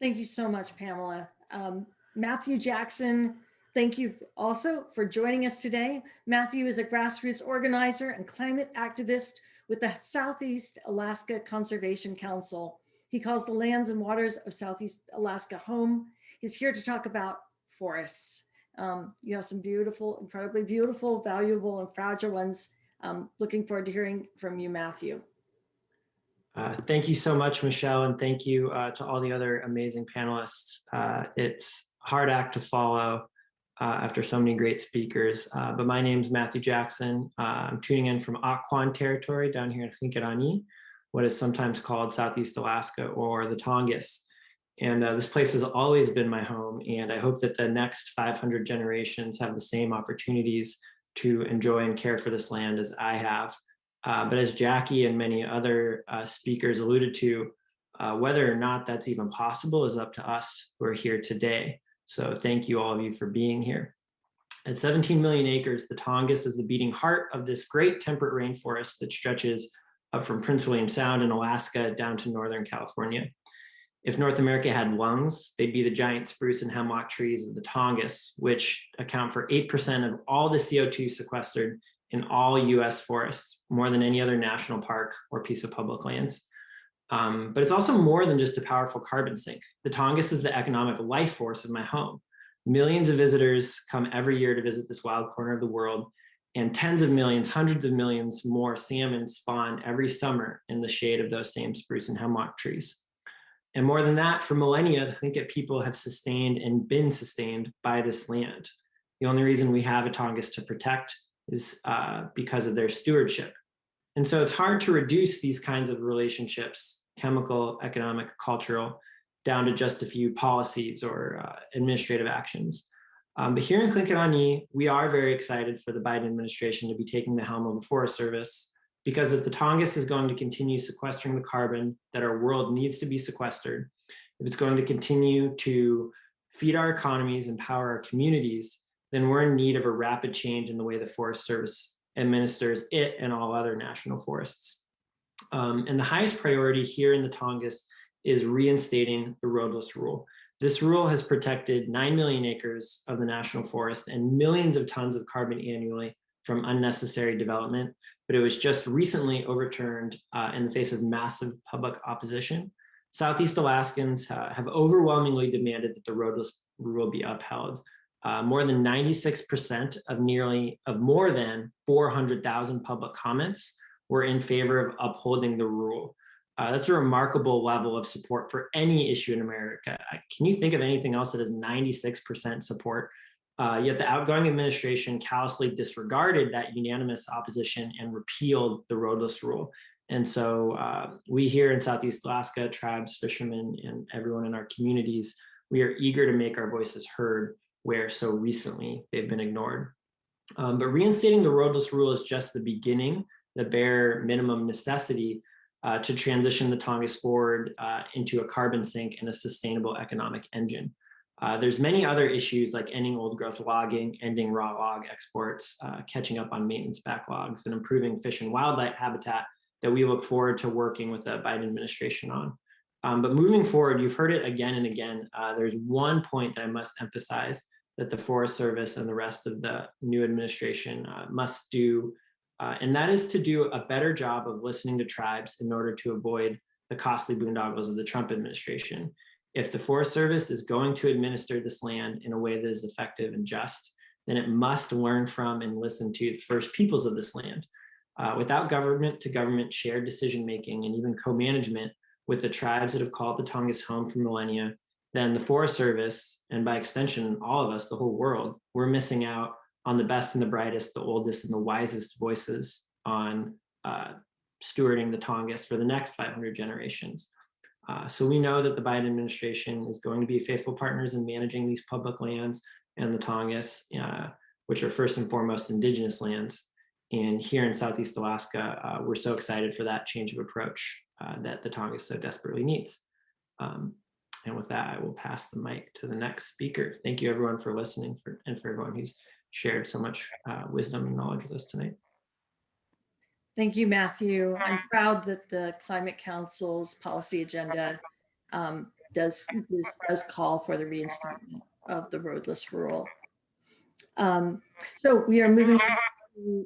Thank you so much, Pamela. Matthew Jackson, thank you also for joining us today. Matthew is a grassroots organizer and climate activist with the Southeast Alaska Conservation Council. He calls the lands and waters of Southeast Alaska home. He's here to talk about forests. You have some beautiful, incredibly beautiful, valuable, and fragile ones. Looking forward to hearing from you, Matthew. Thank you so much, Michelle, and thank you to all the other amazing panelists. It's a hard act to follow after so many great speakers, but my name is Matthew Jackson. I'm tuning in from Akwaan territory down here in Qinqatalina, what is sometimes called Southeast Alaska or the Tongass. And this place has always been my home, and I hope that the next 500 generations have the same opportunities to enjoy and care for this land as I have. But as Jackie and many other speakers alluded to, whether or not that's even possible is up to us who are here today. So thank you all of you for being here. At 17 million acres, the Tongass is the beating heart of this great temperate rainforest that stretches up from Prince William Sound in Alaska down to Northern California. If North America had lungs, they'd be the giant spruce and hemlock trees of the Tongass, which account for 8% of all the CO2 sequestered in all US forests, more than any other national park or piece of public lands. But it's also more than just a powerful carbon sink. The Tongass is the economic life force of my home. Millions of visitors come every year to visit this wild corner of the world, and tens of millions, hundreds of millions more salmon spawn every summer in the shade of those same spruce and hemlock trees. And more than that, for millennia, the Tlingit people have sustained and been sustained by this land. The only reason we have a Tongass to protect is because of their stewardship. And so it's hard to reduce these kinds of relationships, chemical, economic, cultural, down to just a few policies or administrative actions. But here in Qinqatalina, we are very excited for the Biden administration to be taking the helm of the Forest Service, because if the Tongass is going to continue sequestering the carbon that our world needs to be sequestered, if it's going to continue to feed our economies and power our communities, then we're in need of a rapid change in the way the Forest Service administers it and all other national forests. And the highest priority here in the Tongass is reinstating the roadless rule. This rule has protected 9 million acres of the national forest and millions of tons of carbon annually from unnecessary development, but it was just recently overturned in the face of massive public opposition. Southeast Alaskans have overwhelmingly demanded that the roadless rule be upheld. More than 96% of more than 400,000 public comments were in favor of upholding the rule. That's a remarkable level of support for any issue in America. Can you think of anything else that has 96% support? Yet the outgoing administration callously disregarded that unanimous opposition and repealed the roadless rule. And so we here in Southeast Alaska, tribes, fishermen, and everyone in our communities, we are eager to make our voices heard where so recently they've been ignored. But reinstating the roadless rule is just the beginning, the bare minimum necessity to transition the Tongass forward into a carbon sink and a sustainable economic engine. There's many other issues like ending old growth logging, ending raw log exports, catching up on maintenance backlogs, and improving fish and wildlife habitat that we look forward to working with the Biden administration on. But moving forward, you've heard it again and again, there's one point that I must emphasize that the Forest Service and the rest of the new administration must do, and that is to do a better job of listening to tribes in order to avoid the costly boondoggles of the Trump administration. If the Forest Service is going to administer this land in a way that is effective and just, then it must learn from and listen to the first peoples of this land. Without government to government shared decision-making and even co-management with the tribes that have called the Tongass home for millennia, then the Forest Service, and by extension, all of us, the whole world, we're missing out on the best and the brightest, the oldest and the wisest voices on stewarding the Tongass for the next 500 generations. So we know that the Biden administration is going to be faithful partners in managing these public lands and the Tongass, which are first and foremost indigenous lands. And here in Southeast Alaska, we're so excited for that change of approach that the Tongass so desperately needs. And with that, I will pass the mic to the next speaker. Thank you everyone for listening and for everyone who's shared so much wisdom and knowledge with us tonight. Thank you, Matthew. I'm proud that the Climate Council's policy agenda does call for the reinstatement of the roadless rule. So we are moving to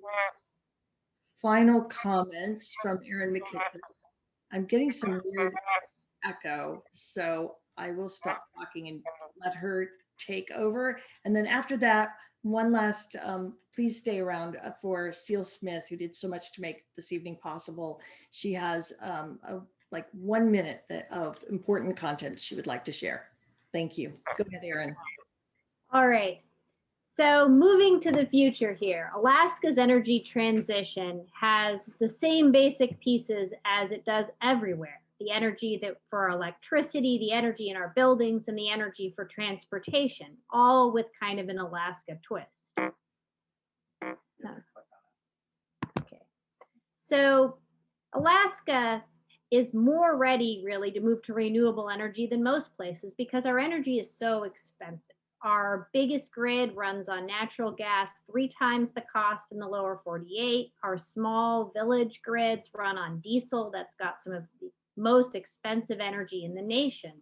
final comments from Erin McKittrick. I'm getting some weird echo, so I will stop talking and let her take over. And then after that, one last, please stay around for Ceal Smith, who did so much to make this evening possible. She has like 1 minute of important content she would like to share. Thank you. Go ahead, Erin. All right. So moving to the future here, Alaska's energy transition has the same basic pieces as it does everywhere. The energy that for electricity, the energy in our buildings, and the energy for transportation, all with kind of an Alaska twist. Okay. So Alaska is more ready really to move to renewable energy than most places because our energy is so expensive. Our biggest grid runs on natural gas, 3 times the cost in the lower 48. Our small village grids run on diesel that's got some of the most expensive energy in the nation.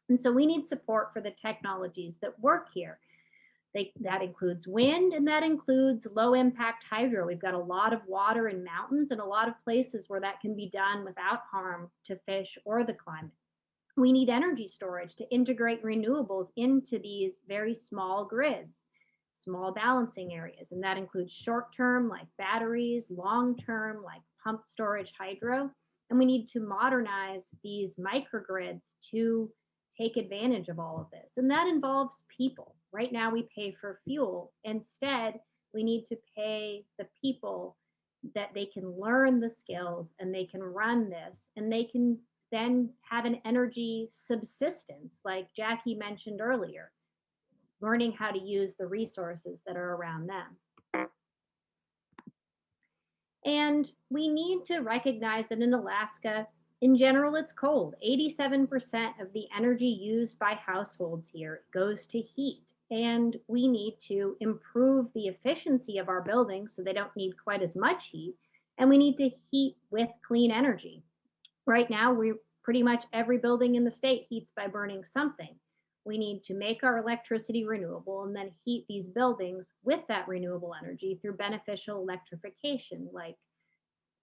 And so we need support for the technologies that work here. That includes wind and that includes low impact hydro. We've got a lot of water in mountains and a lot of places where that can be done without harm to fish or the climate. We need energy storage to integrate renewables into these very small grids, small balancing areas. And that includes short-term like batteries, long-term like pumped storage hydro. And we need to modernize these microgrids to take advantage of all of this. And that involves people. Right now we pay for fuel. Instead, we need to pay the people that they can learn the skills and they can run this and they can then have an energy subsistence, like Jackie mentioned earlier, learning how to use the resources that are around them. And we need to recognize that in Alaska, in general, it's cold. 87% of the energy used by households here goes to heat. And we need to improve the efficiency of our buildings so they don't need quite as much heat. And we need to heat with clean energy. Right now, pretty much every building in the state heats by burning something. We need to make our electricity renewable and then heat these buildings with that renewable energy through beneficial electrification, like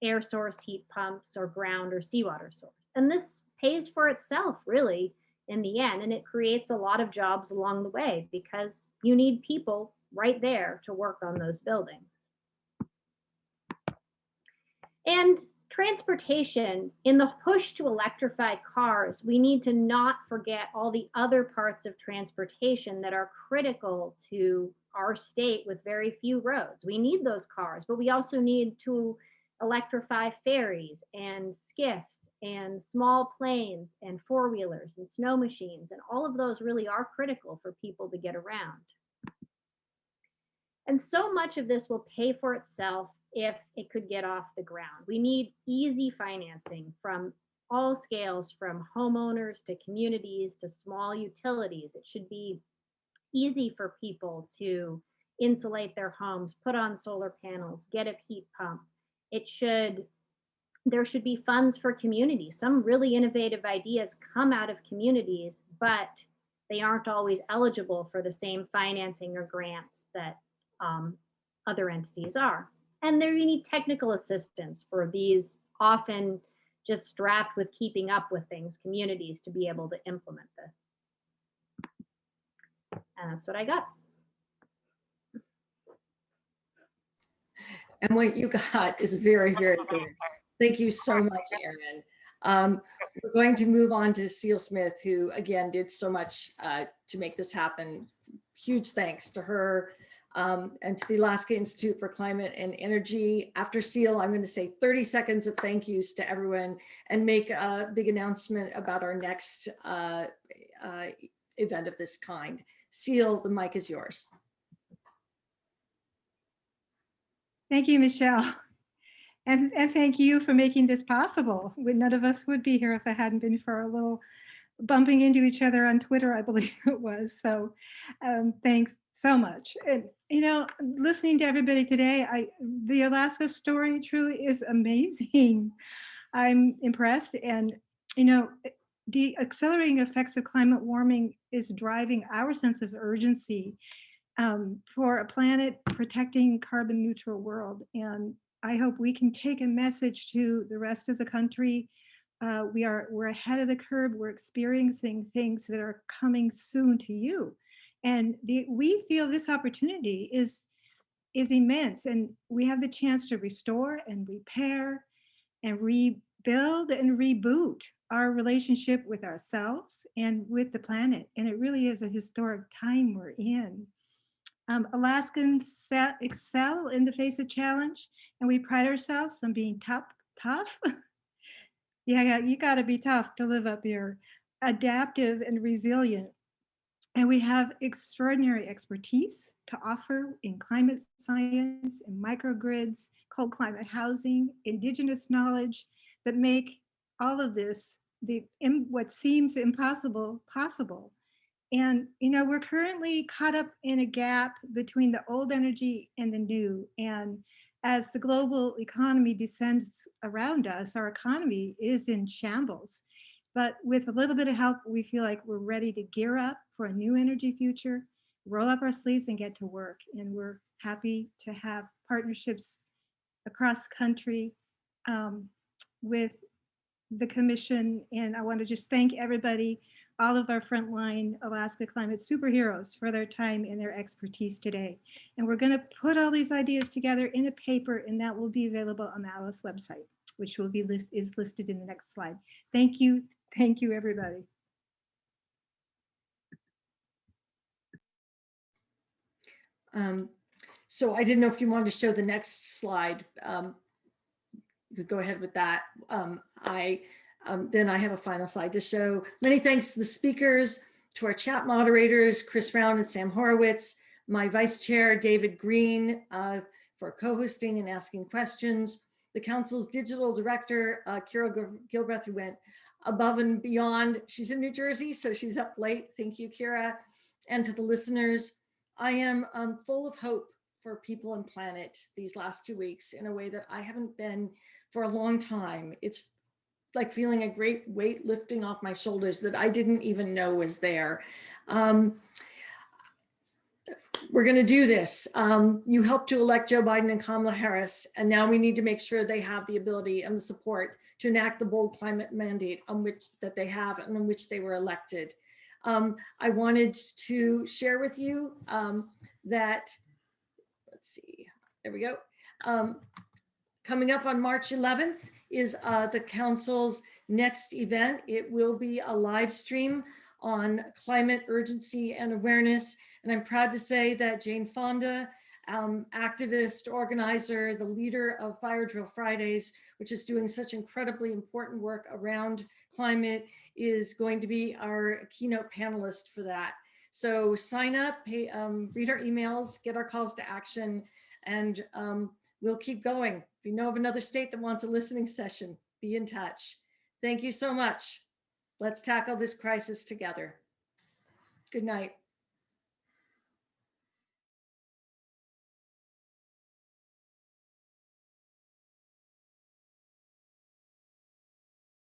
air source heat pumps or ground or seawater source. And this pays for itself, really, in the end, and it creates a lot of jobs along the way because you need people right there to work on those buildings. And transportation, in the push to electrify cars, we need to not forget all the other parts of transportation that are critical to our state with very few roads. We need those cars, but we also need to electrify ferries and skiffs and small planes and four-wheelers and snow machines, and all of those really are critical for people to get around. And so much of this will pay for itself if it could get off the ground. We need easy financing from all scales, from homeowners to communities to small utilities. It should be easy for people to insulate their homes, put on solar panels, get a heat pump. There should be funds for communities. Some really innovative ideas come out of communities, but they aren't always eligible for the same financing or grants that other entities are. And there you need technical assistance for these often just strapped with keeping up with things, communities to be able to implement this. And that's what I got. And what you got is very, very good. Thank you so much, Erin. We're going to move on to Ceal Smith, who again did so much to make this happen. Huge thanks to her and to the Alaska Institute for Climate and Energy. After Ceal, I'm going to say 30 seconds of thank yous to everyone and make a big announcement about our next event of this kind. Ceal, the mic is yours. Thank you, Michelle. And thank you for making this possible. None of us would be here if it hadn't been for a little bumping into each other on Twitter, I believe it was. So thanks so much. And, you know, listening to everybody today, the Alaska story truly is amazing. I'm impressed. And, you know, the accelerating effects of climate warming is driving our sense of urgency for a planet protecting carbon neutral world. And I hope we can take a message to the rest of the country. We're ahead of the curve. We're experiencing things that are coming soon to you. And we feel this opportunity is immense. And we have the chance to restore and repair and rebuild and reboot our relationship with ourselves and with the planet. And it really is a historic time we're in. Alaskans excel in the face of challenge, and we pride ourselves on being tough. Yeah, you got to be tough to live up here, adaptive and resilient. And we have extraordinary expertise to offer in climate science and microgrids, cold climate housing, indigenous knowledge that make all of this, what seems impossible, possible. And, you know, we're currently caught up in a gap between the old energy and the new. And as the global economy descends around us, our economy is in shambles. But with a little bit of help, we feel like we're ready to gear up for a new energy future, roll up our sleeves and get to work. And we're happy to have partnerships across country with the commission. And I want to just thank everybody, all of our frontline Alaska climate superheroes, for their time and their expertise today. And we're going to put all these ideas together in a paper, and that will be available on the ALICE website, which will be is listed in the next slide. Thank you. Thank you, everybody. So I didn't know if you wanted to show the next slide. You could go ahead with that. Then I have a final slide to show. Many thanks to the speakers, to our chat moderators, Chris Round and Sam Horowitz, my vice chair, David Green, for co-hosting and asking questions, the council's digital director, Kira Galbreath, who went above and beyond. She's in New Jersey, so she's up late. Thank you, Kira. And to the listeners, I am full of hope for people and planet these last 2 weeks in a way that I haven't been for a long time. It's like feeling a great weight lifting off my shoulders that I didn't even know was there. We're going to do this. You helped to elect Joe Biden and Kamala Harris, and now we need to make sure they have the ability and the support to enact the bold climate mandate that they have and on which they were elected. I wanted to share with you that, let's see, there we go. Coming up on March 11th is the council's next event. It will be a live stream on climate urgency and awareness. And I'm proud to say that Jane Fonda, activist, organizer, the leader of Fire Drill Fridays, which is doing such incredibly important work around climate, is going to be our keynote panelist for that. So sign up, read our emails, get our calls to action, and we'll keep going. If you know of another state that wants a listening session, be in touch. Thank you so much. Let's tackle this crisis together. Good night.